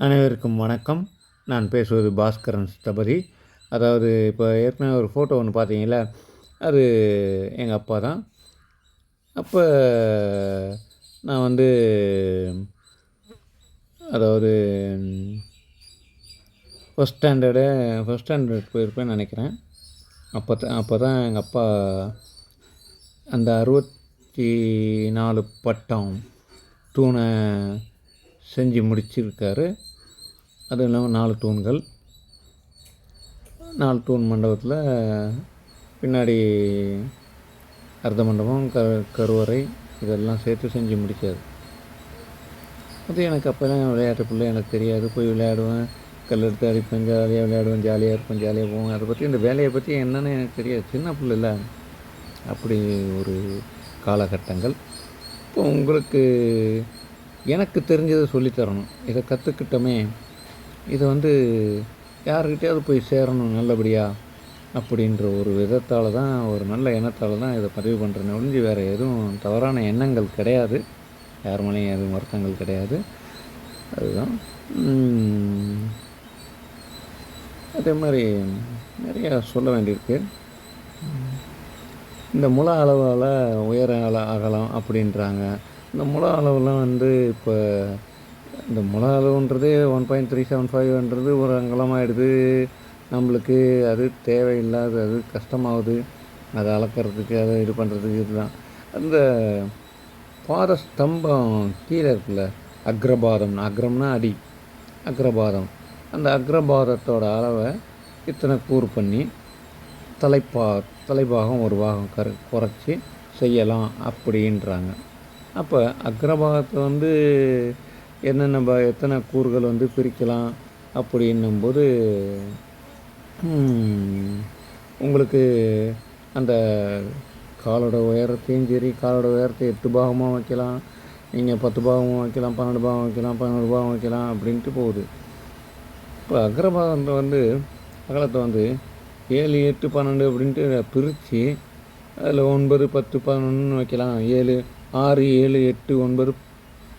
அனைவருக்கும் வணக்கம். நான் பேசுவது பாஸ்கரன் ஸ்தபதி. அதாவது இப்போ ஏற்கனவே ஒரு ஃபோட்டோ ஒன்று பார்த்தீங்கல்ல, அது எங்கள் அப்பா தான். அப்போ நான் வந்து அதாவது ஃபஸ்ட் ஸ்டாண்டர்ட் போயிருப்பேன்னு நினைக்கிறேன். அப்போ தான் எங்கள் அப்பா அந்த 64 பட்டம் தூணை செஞ்சு முடிச்சிருக்காரு. அதுவும் இல்லாமல் 4 தூண்கள், 4 தூண் மண்டபத்தில் பின்னாடி அர்த்த மண்டபம், கருவறை இதெல்லாம் சேர்த்து செஞ்சு முடித்தார். அது எனக்கு அப்போல்லாம் விளையாட்டு பிள்ளை, எனக்கு தெரியாது. போய் விளையாடுவேன், கல் எடுத்து அடிப்பேன், ஜாலியாக விளையாடுவேன், ஜாலியாக இருப்பேன், ஜாலியாக போவேன். அதை பற்றி இந்த வேலையை பற்றி என்னென்னு எனக்கு தெரியாது. சின்ன பிள்ளைல அப்படி ஒரு காலகட்டங்கள். இப்போ உங்களுக்கு எனக்கு தெரிஞ்சதை சொல்லித்தரணும், இதை கற்றுக்கிட்டோமே, இதை யாருக்கிட்டையாவது போய் சேரணும் நல்லபடியாக அப்படின்ற ஒரு விதத்தால் தான், ஒரு நல்ல எண்ணத்தால் தான் இதை பதிவு பண்ணுறேன்னு ஒழிஞ்சு வேறு எதுவும் தவறான எண்ணங்கள் கிடையாது. யார் மேலேயும் எதுவும் வருத்தங்கள் கிடையாது. அதுதான். அதே மாதிரி நிறையா சொல்ல வேண்டியிருக்கு. இந்த முழ அளவால் உயர அகலம் அப்படின்றாங்க. இந்த முழ அளவுலாம் இப்போ இந்த முழ அளவுன்றது 1.375ன்றது ஒரு அங்கலமாகிடுது நம்மளுக்கு. அது தேவையில்லாத, அது கஷ்டமாகுது அதை அளக்கிறதுக்கு, அதை இது பண்ணுறதுக்கு. இதுதான் அந்த பாத ஸ்தம்பம் கீழே இருக்குல்ல, அக்ரபாதம், அக்ரம்னா அடி, அக்ரபாதம். அந்த அக்ரபாதத்தோட அளவை இத்தனை கூறு பண்ணி தலைபாகம் ஒரு பாகம் குறைச்சி செய்யலாம் அப்படின்றாங்க. அப்போ அக்ரபாகத்தை என்னென்ன எத்தனை கூறுகள் பிரிக்கலாம் அப்படின்னும்போது உங்களுக்கு அந்த காலோட உயரத்தையும் சரி, காலோட உயரத்தை 8 பாகமாக வைக்கலாம், நீங்கள் 10 பாகமாக வைக்கலாம், 12 பாகம் வைக்கலாம், 11 பாகம் வைக்கலாம் அப்படின்ட்டு போகுது. இப்போ அக்ரபாகத்தை அகலத்தை 7, 8, 12 அப்படின்ட்டு பிரித்து அதில் 9, 10, 11 வைக்கலாம். 7, 6, 7, 8, 9,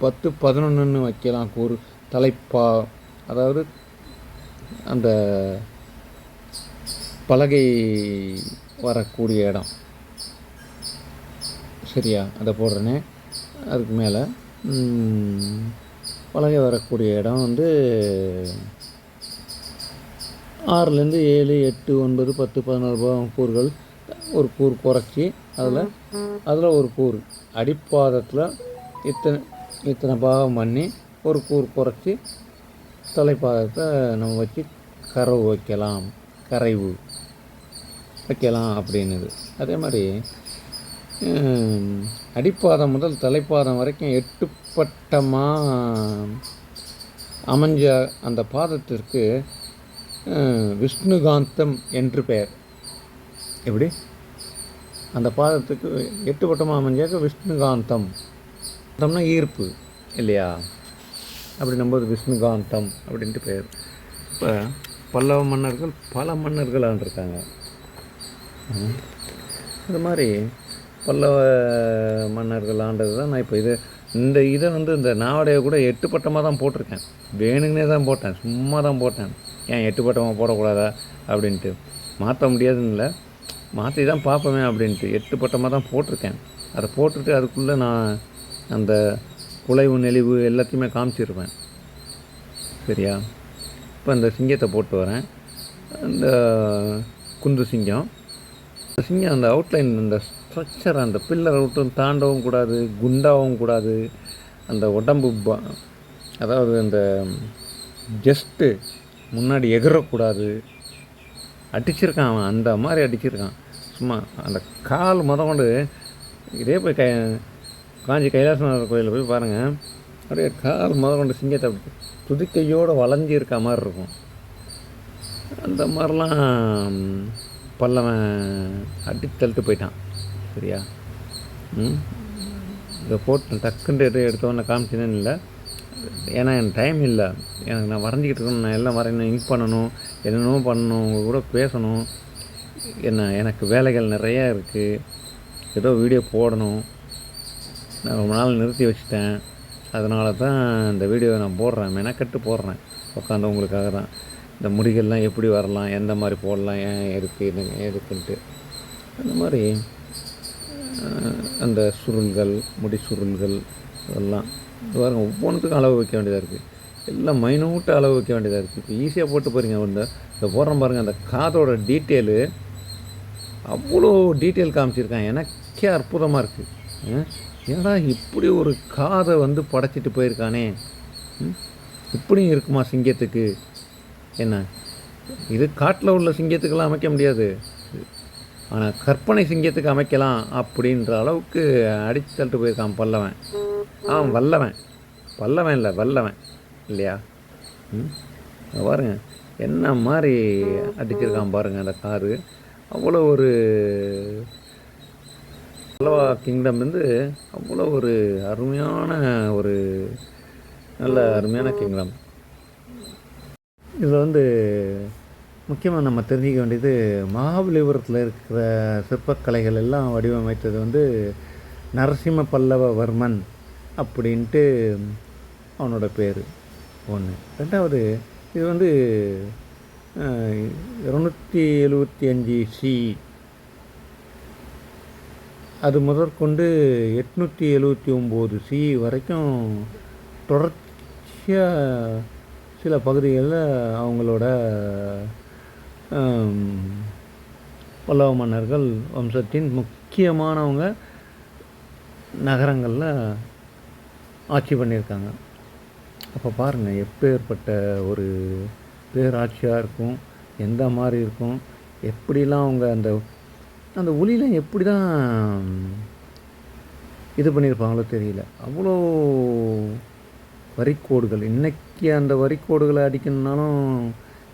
10, 11 வைக்கலாம் கூறு. அதாவது அந்த பலகை வரக்கூடிய இடம், சரியா? அதை போடுறேனே, அதுக்கு மேலே பலகை வரக்கூடிய இடம் 6லேருந்து 7, 8, 9, 10, 11 கூறுகள். ஒரு கூறு குறைச்சி அதில் ஒரு கூறு அடிப்பாதத்தில் இத்தனை பாகம் பண்ணி ஒரு கூறு குறைச்சி தலைப்பாதத்தை நம்ம வச்சு கரைவு வைக்கலாம் அப்படின்னுது. அதே மாதிரி அடிப்பாதம் முதல் தலைப்பாதம் வரைக்கும் 8 பட்டமாக அமைஞ்ச அந்த பாதத்திற்கு விஷ்ணுகாந்தம் என்று பெயர். எப்படி? அந்த பாதத்துக்கு 8 பட்டமாக அமைஞ்சாக்க விஷ்ணுகாந்தம். காந்தம்னா ஈர்ப்பு இல்லையா? அப்படின்னும்போது விஷ்ணுகாந்தம் அப்படின்ட்டு பெயர். இப்போ பல்லவ மன்னர்கள் பல மன்னர்கள் ஆண்டிருக்காங்க. இது மாதிரி பல்லவ மன்னர்கள் ஆண்டது தான். நான் இப்போ இதை இந்த நாவடையை கூட 8 பட்டமாக தான் போட்டிருக்கேன். வேணுங்கன்னே தான் போட்டேன், சும்மா தான் போட்டேன். ஏன் 8 பட்டமாக போடக்கூடாதா அப்படின்ட்டு. மாற்ற முடியாதுன்னு இல்லை, மாற்றி தான் பார்ப்போமே அப்படின்ட்டு 8 பட்டமாக தான் போட்டிருக்கேன். அதை போட்டுட்டு அதுக்குள்ளே நான் அந்த குலைவு நெளிவு எல்லாத்தையுமே காமிச்சிருப்பேன், சரியா? இப்போ இந்த சிங்கத்தை போட்டு வரேன். இந்த குந்து சிங்கம், அந்த அவுட்லைன், அந்த ஸ்ட்ரக்சர், அந்த பில்லரை விட்டு தாண்டவும் கூடாது, குண்டாகவும் கூடாது. அந்த உடம்பு அதாவது அந்த ஜஸ்ட்டு முன்னாடி எகிறக்கூடாது. அடிச்சிருக்கான் அவன், அந்த மாதிரி அடிச்சிருக்கான். சும்மா அந்த கால் கொண்டு இதே போய் காஞ்சி கைலாசநாதர் கோயிலில் போய் பாருங்கள், அப்படியே கால் கொண்டு சிங்கத்தை அப்படி துதிக்கையோடு வளைஞ்சி இருக்க மாதிரி இருக்கும். அந்த மாதிரிலாம் பல்லவன் அடித்தள்ளிட்டு போயிட்டான், சரியா? இதை போட்டு டக்குன்ட்டு எடுத்தோன்னே காமிச்சினேன்னு இல்லை, ஏன்னா எனக்கு டைம் இல்லை. நான் வரைஞ்சிக்கிட்டு இருக்கணும், நான் எல்லாம் வரையணும், இங்க் பண்ணணும், என்னென்னமோ பண்ணணும், உங்கள் கூட பேசணும். எனக்கு வேலைகள் நிறையா இருக்குது. ஏதோ வீடியோ போடணும். நான் ரொம்ப நாள் நிறுத்தி வச்சுட்டேன். அதனால தான் இந்த வீடியோவை நான் போடுறேன், மெனக்கட்டு போடுறேன் உட்காந்து உங்களுக்காக தான். இந்த முடிகள்லாம் எப்படி வரலாம், எந்த மாதிரி போடலாம், ஏன் எதுக்கு இது எதுக்குன்ட்டு அந்த மாதிரி அந்த சுருள்கள், முடி சுருள்கள் இதெல்லாம் பாருங்கள், ஒவ்வொன்றுத்துக்கும் அளவு வைக்க வேண்டியதாக இருக்குது. எல்லாம் மைனூட்டாக அளவு வைக்க வேண்டியதாக இருக்குது. இப்போ ஈஸியாக போட்டு பாருங்க. இந்த போடுறோம் பாருங்கள், அந்த காதோட டீட்டெயிலு அவ்வளோ டீட்டெயில் காமிச்சிருக்கான். எனக்கே அற்புதமாக இருக்குது. ஏன்னா இப்படி ஒரு காதை வந்து படைச்சிட்டு போயிருக்கானே, இப்படியும் இருக்குமா சிங்கத்துக்கு? என்ன இது காட்டில் உள்ள சிங்கத்துக்கெல்லாம் அமைக்க முடியாது, ஆனால் கற்பனை சிங்கத்துக்கு அமைக்கலாம் அப்படின்ற அளவுக்கு அடித்து தள்ளிட்டு போயிருக்கான் பல்லவன். வல்லவன், பல்லவன் இல்லை வல்லவன் இல்லையா? பாருங்க என்ன மாதிரி அடிச்சிருக்கான் பாருங்கள் அந்த காரு. அவ்வளோ ஒரு பல்லவா கிங்டம் வந்து அவ்வளோ ஒரு அருமையான ஒரு நல்ல அருமையான கிங்டம். இதில் வந்து முக்கியமாக நம்ம தெரிஞ்சிக்க வேண்டியது, மகாபலிபுரத்தில் இருக்கிற சிற்பக்கலைகள் எல்லாம் வடிவமைத்தது வந்து நரசிம்ம பல்லவவர்மன் அப்படின்ட்டு அவனோட பேர் ஒன்று. ரெண்டாவது, இது வந்து 275 சி, அது முதற்கொண்டு 879 சி வரைக்கும் தொடர்ச்சியாக சில பகுதிகளில் அவங்களோட பல்லவ மன்னர்கள் வம்சத்தின் முக்கியமானவங்க நகரங்களில் ஆட்சி பண்ணியிருக்காங்க. அப்போ பாருங்கள் எப்பேற்பட்ட ஒரு பேராட்சியாக இருக்கும், எந்த மாதிரி இருக்கும், எப்படிலாம் அவங்க அந்த அந்த ஒளியில் எப்படி தான் இது பண்ணியிருப்பாங்களோ தெரியல. அவ்வளோ வரிக்கோடுகள், இன்றைக்கி அந்த வரிக்கோடுகளை அடிக்கணுன்னாலும்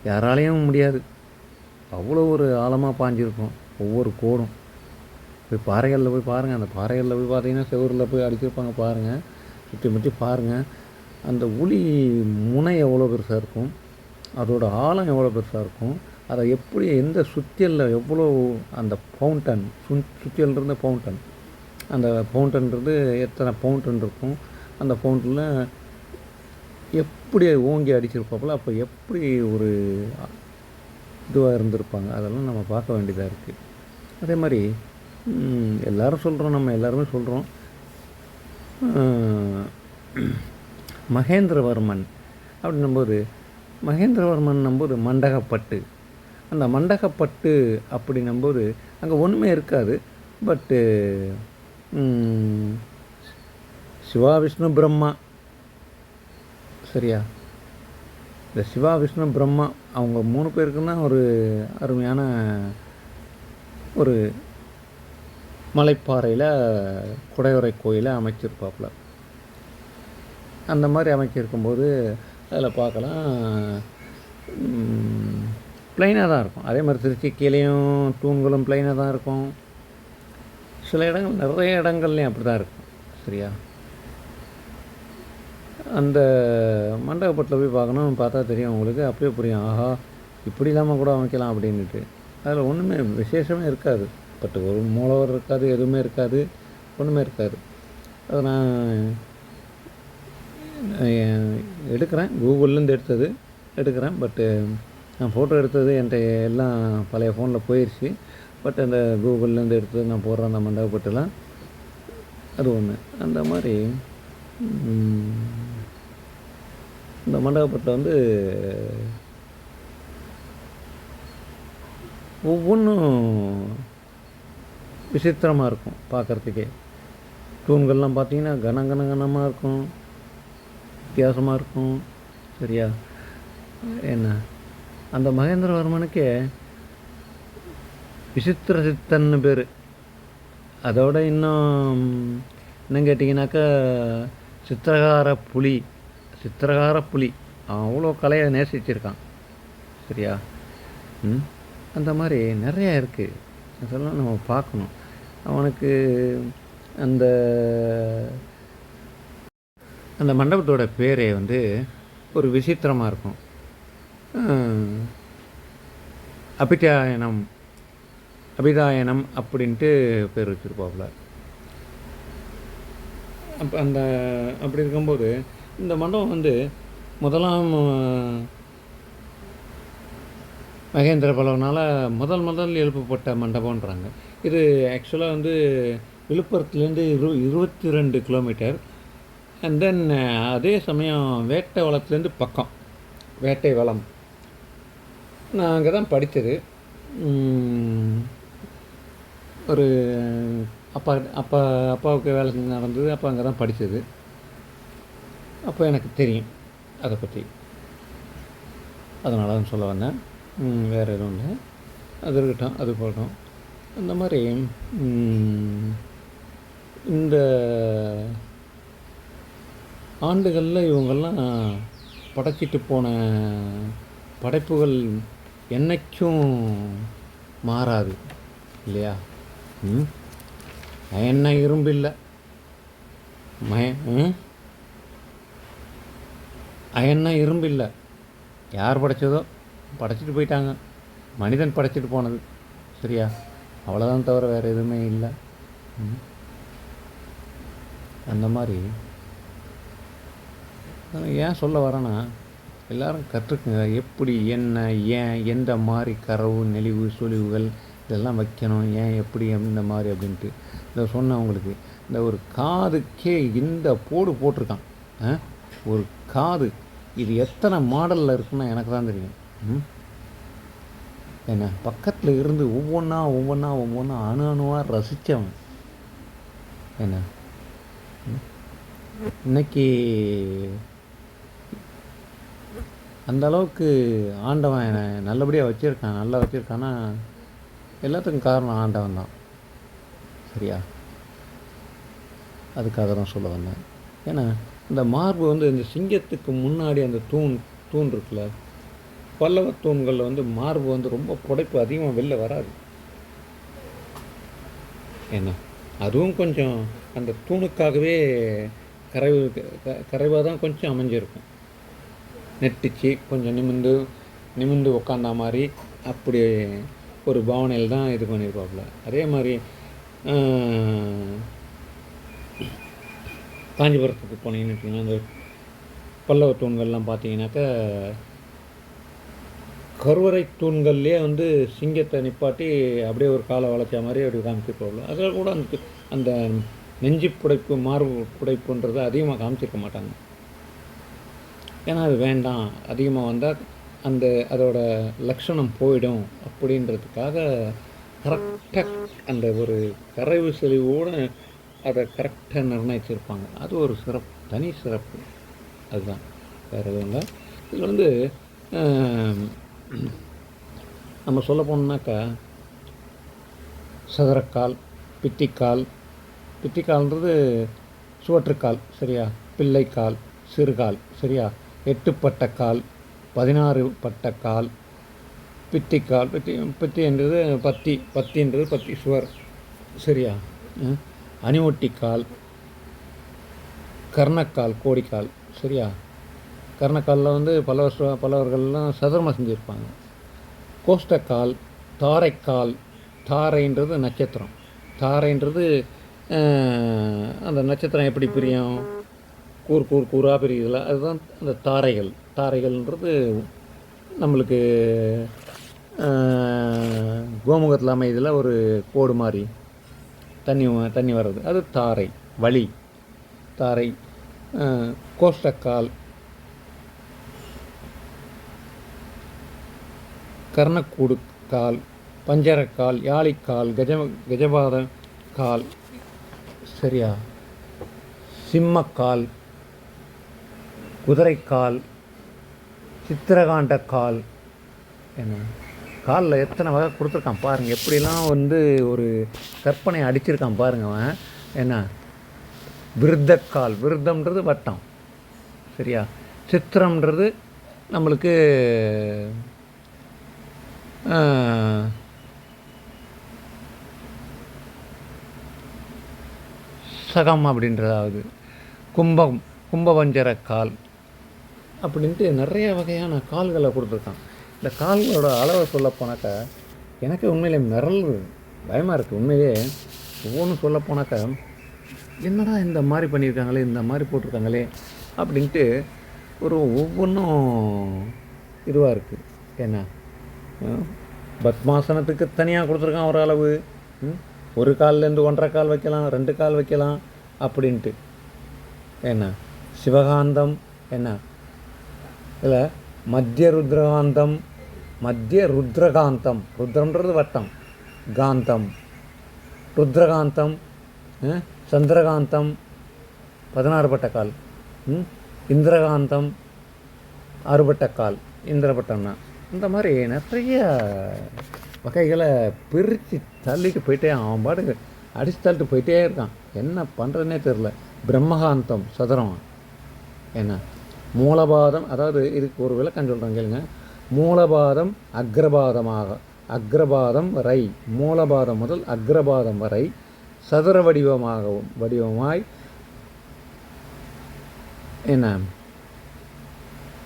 யாராலையும் முடியாது. அவ்வளோ ஒரு ஆழமாக பாஞ்சிருக்கும் ஒவ்வொரு கோடும். போய் பாறைகளில் போய் பாருங்கள், அந்த பாறைகளில் போய் பார்த்தீங்கன்னா செவரில் போய் அடிச்சிருப்பாங்க பாருங்கள், சுற்றி முற்றி பாருங்கள். அந்த ஒளி முனை எவ்வளோ பெருசாக இருக்கும், அதோட ஆழம் எவ்வளோ பெருசாக இருக்கும், அதை எப்படி எந்த சுத்தியலில் எவ்வளோ அந்த ஃபவுண்டன் சுத்தியல் இருந்த ஃபவுண்டன், அந்த ஃபவுண்டன்றது எத்தனை ஃபவுண்டன் இருக்கும், அந்த ஃபவுண்டனில் எப்படி ஓங்கி அடிச்சிருப்பாப்புல, அப்போ எப்படி ஒரு இதுவாக இருந்திருப்பாங்க, அதெல்லாம் நம்ம பார்க்க வேண்டியதாக இருக்குது. அதே மாதிரி எல்லோரும் சொல்கிறோம், நம்ம எல்லாருமே சொல்கிறோம், மகேந்திரவர்மன் அப்படின்னும்போது, மகேந்திரவர்மன் மண்டகப்பட்டு, அந்த மண்டகப்பட்டு அப்படின்னும்போது அங்கே ஒன்றுமே இருக்காது. பட்டு சிவா விஷ்ணு பிரம்மா, சரியா, இந்த சிவா விஷ்ணு பிரம்மா அவங்க 3 பேருக்குன்னா ஒரு அருமையான ஒரு மலைப்பாறையில் குடைவரை கோயிலை அமைச்சிருப்பாப்புல. அந்த மாதிரி அமைச்சிருக்கும்போது அதில் பார்க்கலாம், ப்ளைனாக தான் இருக்கும். அதே மாதிரி திருச்சி கீழேயும் தூண்களும் ப்ளைனாக தான் இருக்கும். சில இடங்கள், நிறைய இடங்கள்லையும் அப்படி தான் இருக்கும், சரியா. அந்த மண்டபப்பட்டில் போய் பார்க்கணும், பார்த்தா தெரியும் உங்களுக்கு, அப்படியே புரியும், ஆஹா இப்படி இல்லாமல் கூட அமைக்கலாம் அப்படின்ட்டு. அதில் ஒன்றுமே விசேஷமே இருக்காது, பட் ஒரு மூலவர் இருக்காது, எதுவுமே இருக்காது, ஒன்றுமே இருக்காது. அதை நான் எடுக்கிறேன், கூகுள்லேருந்து எடுக்கிறேன். பட்டு நான் ஃபோட்டோ எடுத்தது என்கிட்ட எல்லாம் பழைய ஃபோனில் போயிடுச்சு. பட் அந்த கூகுள்லேருந்து எடுத்தது நான் போடுறேன் அந்த மண்டபப்பட்டுலாம், அது ஒன்று. அந்த மாதிரி இந்த மண்டபப்பட்டில் வந்து ஒவ்வொன்றும் விசித்திரமாக இருக்கும் பார்க்குறதுக்கே. தூண்கள்லாம் பார்த்தீங்கன்னா கனமாக இருக்கும், வித்தியாசமாக இருக்கும், சரியா. என்ன அந்த மகேந்திரவர்மனுக்கே விசித்திர சித்தன்னு பேர். அதோட இன்னும் என்னன்னு கேட்டிங்கனாக்கா சித்திரகார புலி அவ்வளோ கலையை நேசிச்சிருக்கான், சரியா. அந்த மாதிரி நிறையா இருக்குது, அதெல்லாம் நம்ம பார்க்கணும். அவனுக்கு அந்த அந்த மண்டபத்தோட பேரே வந்து ஒரு விசித்திரமாக இருக்கும். அபிதாயனம் அப்படின்ட்டு பேர் வச்சுருப்பாப்புல. அப்போ அப்படி இருக்கும்போது இந்த மண்டபம் வந்து முதலாம் மகேந்திர பல்லவனால் முதல் எழுப்பப்பட்ட மண்டபம்ன்றாங்க. இது ஆக்சுவலாக வந்து விழுப்புரத்துலேருந்து 22 கிலோமீட்டர். அண்ட் தென் அதே சமயம் வேட்டை வளத்துலேருந்து பக்கம், வேட்டை வளம். நான் அங்கே தான் படித்தது. ஒரு அப்பாவுக்கு வேலை நடந்தது, அப்போ அங்கே தான் படித்தது. அப்போ எனக்கு தெரியும் அதை பற்றி, அதனால தான் சொல்ல வந்தேன். வேறு எதுவும் இல்லை, அது இருக்கட்டும், அது போகட்டும். அந்த மாதிரி இந்த ஆண்டுகளில் இவங்கெல்லாம் படைச்சிட்டு போன படைப்புகள் என்றைக்கும் மாறாது இல்லையா? என்ன இரும்பு இல்லை, அயன்னா இரும்பு இல்லை. யார் படைச்சதோ படைச்சிட்டு போயிட்டாங்க, மனிதன் படைச்சிட்டு போனது. சரியா? அவ்வளோதான், தவிர வேறு எதுவுமே இல்லை. அந்த மாதிரி ஏன் சொல்ல வரேன்னா, எல்லோரும் கற்றுக்குங்க, எப்படி, என்ன, ஏன், எந்த மாதிரி கரவு நெளிவு சொலிவுகள் இதெல்லாம் வைக்கணும், ஏன், எப்படி, இந்த மாதிரி அப்படின்ட்டு. இதை சொன்னவங்களுக்கு இந்த ஒரு காதுக்கே இந்த போட்டிருக்கான். ஒரு காது, இது எத்தனை மாடலில் இருக்குன்னா எனக்கு தான் தெரியும். என்ன பக்கத்தில் இருந்து ஒவ்வொன்றா அணுவாக ரசித்தவன். என்ன இன்னைக்கு அந்த அளவுக்கு ஆண்டவன் என்னை நல்லபடியாக வச்சுருக்கான், நல்லா வச்சுருக்கான்னா எல்லாத்துக்கும் காரணம் ஆண்டவன் தான். சரியா? அதுக்காக தான் சொல்ல வந்தேன். ஏன்னா இந்த மார்பு வந்து இந்த சிங்கத்துக்கு முன்னாடி அந்த தூண் இருக்குல்ல, பல்லவ தூண்களில் வந்து மார்பு வந்து ரொம்ப புடைப்பு அதிகமாக வெளில வராது. என்ன அதுவும் கொஞ்சம் அந்த தூணுக்காகவே கரைவாக தான் கொஞ்சம் அமைஞ்சிருக்கும். நெட்டிச்சு கொஞ்சம் நிமிந்து உக்காந்தா மாதிரி அப்படி ஒரு பாவனையில் தான் இது பண்ணியிருப்பாப்புல. அதே மாதிரி காஞ்சிபுரத்துக்கு போனீங்கன்னு வச்சிங்கன்னா, அந்த பல்லவ தூண்கள்லாம் பார்த்தீங்கன்னாக்கா கருவறை தூண்கள்லேயே வந்து சிங்கத்தை நிப்பாட்டி அப்படியே ஒரு காலை வளைச்சா மாதிரி அப்படி காமிச்சிருப்பாப்புல. அதில் கூட அந்த நெஞ்சு புடைப்பு, மார்பு புடைப்புன்றதை அதிகமாக காமிச்சிருக்க மாட்டாங்க. ஏன்னா அது வேண்டாம், அதிகமாக வந்தால் அதோட லட்சணம் போயிடும் அப்படின்றதுக்காக கரெக்டாக அந்த ஒரு கரைவு செறிவோடு அதை கரெக்டாக நிர்ணயிச்சிருப்பாங்க. அது ஒரு சிறப்பு, தனி சிறப்பு. அதுதான், வேறு எதுவும் இல்லை. இதில் வந்து நம்ம சொல்ல போனோம்னாக்கா சதுரக்கால், பித்திக்கால்ன்றது சுவற்றுக்கால். சரியா? பிள்ளைக்கால், சிறுகால். சரியா? 8 பட்டக்கால், 16 பட்டக்கால், பித்திக்கால். பித்தின்றது பத்தின்றது பத்தி சுவர். சரியா? அணிவொட்டிக்கால், கர்ணக்கால், கோடிக்கால். சரியா? கர்ணக்காலில் வந்து பல்லவர்கள்லாம் சதுரமாக செஞ்சுருப்பாங்க. கோஷ்டக்கால், தாரைக்கால். தாரைன்றது நட்சத்திரம். தாரைன்றது அந்த நட்சத்திரம் எப்படி பிரியும், கூறாக பிரியுதில்ல, அதுதான் அந்த தாரைகள்ன்றது தாரைகள்ன்றது கோமுகத்தில் அமைதியில் ஒரு கோடு மாதிரி தண்ணி வர்றது, அது தாரை வழி. தாரை. கோஷ்டக்கால், கர்ணக்கூடு கால், பஞ்சரக்கால், யாழிக்கால், கஜபாத கால். சரியா? சிம்மக்கால், குதிரைக்கால், சித்திரகாண்டக்கால். என்ன காலில் எத்தனை வகை கொடுத்துருக்கான் பாருங்கள், எப்படிலாம் வந்து ஒரு கற்பனை அடிச்சிருக்கான் பாருங்க அவன். என்ன விருத்தக்கால், விருத்தம்ன்றது வட்டம். சரியா? சித்திரம்ன்றது நம்மளுக்கு சகம் அப்படின்றதாவது. கும்பபஞ்சர கால் அப்படின்ட்டு நிறைய வகையான கால்களை கொடுத்துருக்கான். இந்த கால்களோட அளவை சொல்லப்போனாக்கா எனக்கு உண்மையிலே பயமாக இருக்குது. உண்மையிலே ஒவ்வொன்றும் சொல்லப்போனாக்கா என்னடா இந்த மாதிரி பண்ணியிருக்காங்களே, இந்த மாதிரி போட்டிருக்காங்களே அப்படின்ட்டு ஒவ்வொன்றும் இதுவாக இருக்குது. என்ன பத்மாசனத்துக்கு தனியாக கொடுத்துருக்கான் ஒரு அளவு, ஒரு கால்லேருந்து 1.5 கால் வைக்கலாம், 2 கால் வைக்கலாம் அப்படின்ட்டு. என்ன சிவகாந்தம், என்ன இல்லை மத்திய ருத்ரகாந்தம், ருத்ரன்றது வட்டம், காந்தம் ருத்ரகாந்தம், சந்திரகாந்தம் 16 பட்டக்கால், இந்திரகாந்தம் 6 பட்டக்கால், இந்திரபட்டம்னா இந்த மாதிரி நிறைய வகைகளை பிரித்து தள்ளிட்டு போயிட்டே அவன் பாட்டுக்கு அடித்து தள்ளிட்டு போயிட்டே இருக்கான். என்ன பண்ணுறதுனே தெரில. பிரம்மகாந்தம் சதுரம், என்ன மூலபாதம், அதாவது இதுக்கு ஒரு விளக்கம் சொல்கிறேன் கேளுங்க. மூலபாதம் அக்ரபாதம் வரை, மூலபாதம் முதல் அக்ரபாதம் வரை சதுர வடிவமாய் என்ன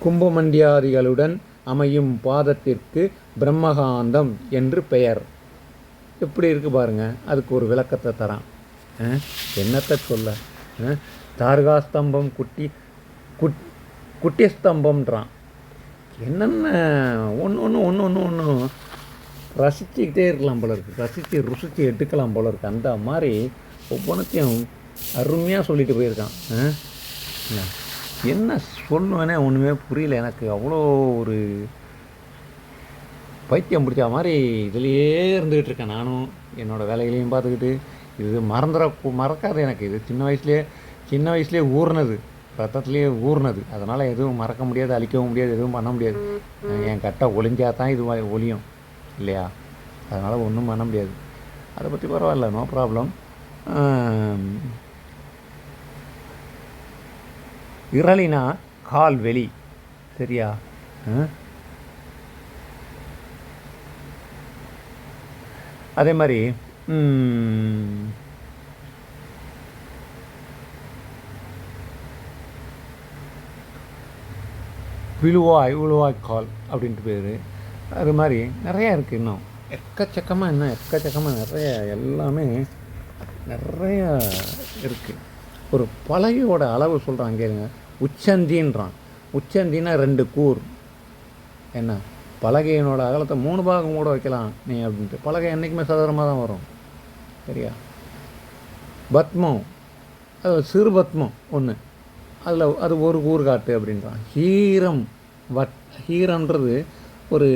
கும்பமண்டியாதிகளுடன் அமையும் பாதத்திற்கு பிரம்மகாந்தம் என்று பெயர். எப்படி இருக்குது பாருங்கள். அதுக்கு ஒரு விளக்கத்தை தரான். என்னத்தை சொல்ல, தார்காஸ்தம்பம் குட்டி ஸ்தம்பம்ன்றான். என்னென்ன ஒன்று ரசிச்சுக்கிட்டே இருக்கலாம் போல இருக்குது, ருசித்து எடுக்கலாம் போல இருக்குது. அந்த மாதிரி ஒவ்வொன்றத்தையும் அருமையாக சொல்லிட்டு போயிருக்கான். என்ன சொல்லுவேனே ஒன்றுமே புரியல எனக்கு. அவ்வளோ ஒரு பைத்தியம் பிடிச்ச மாதிரி இதிலையே இருந்துக்கிட்டு இருக்கேன். நானும் என்னோடய வேலைகளையும் பார்த்துக்கிட்டு. இது மறக்காது எனக்கு. இது சின்ன வயசுலேயே ஊறினது, ரத்தத்துலேயே ஊறினது. அதனால் எதுவும் மறக்க முடியாது, அழிக்கவும் முடியாது, எதுவும் பண்ண முடியாது. என் கட்டை ஒளிஞ்சால் தான் இது ஒளியும் இல்லையா? அதனால் ஒன்றும் பண்ண முடியாது. அதை பற்றி பரவாயில்ல, நோ ப்ராப்ளம். இரளினா கால் வெளி, சரியா? அதே மாதிரி விழுவாய் கால் அப்படின்ட்டு பேர். அது மாதிரி நிறையா இருக்குது. இன்னும் எக்கச்சக்கமாக நிறைய எல்லாமே நிறையா இருக்குது. ஒரு பலகையோட அளவு சொல்கிறான் கேளுங்க. உச்சந்தின்றான். உச்சந்தின்னா 2 கூர். என்ன பலகையினோட அகலத்தை 3 பாகம் கூட வைக்கலாம் நீ அப்படின்ட்டு. பலகை என்றைக்குமே சதுரமாக தான் வரும், சரியா? பத்மம், அது சிறு பத்மம் ஒன்று, அது ஒரு கூர் காட்டு அப்படின்றான். ஹீரம்ன்றது ஒரு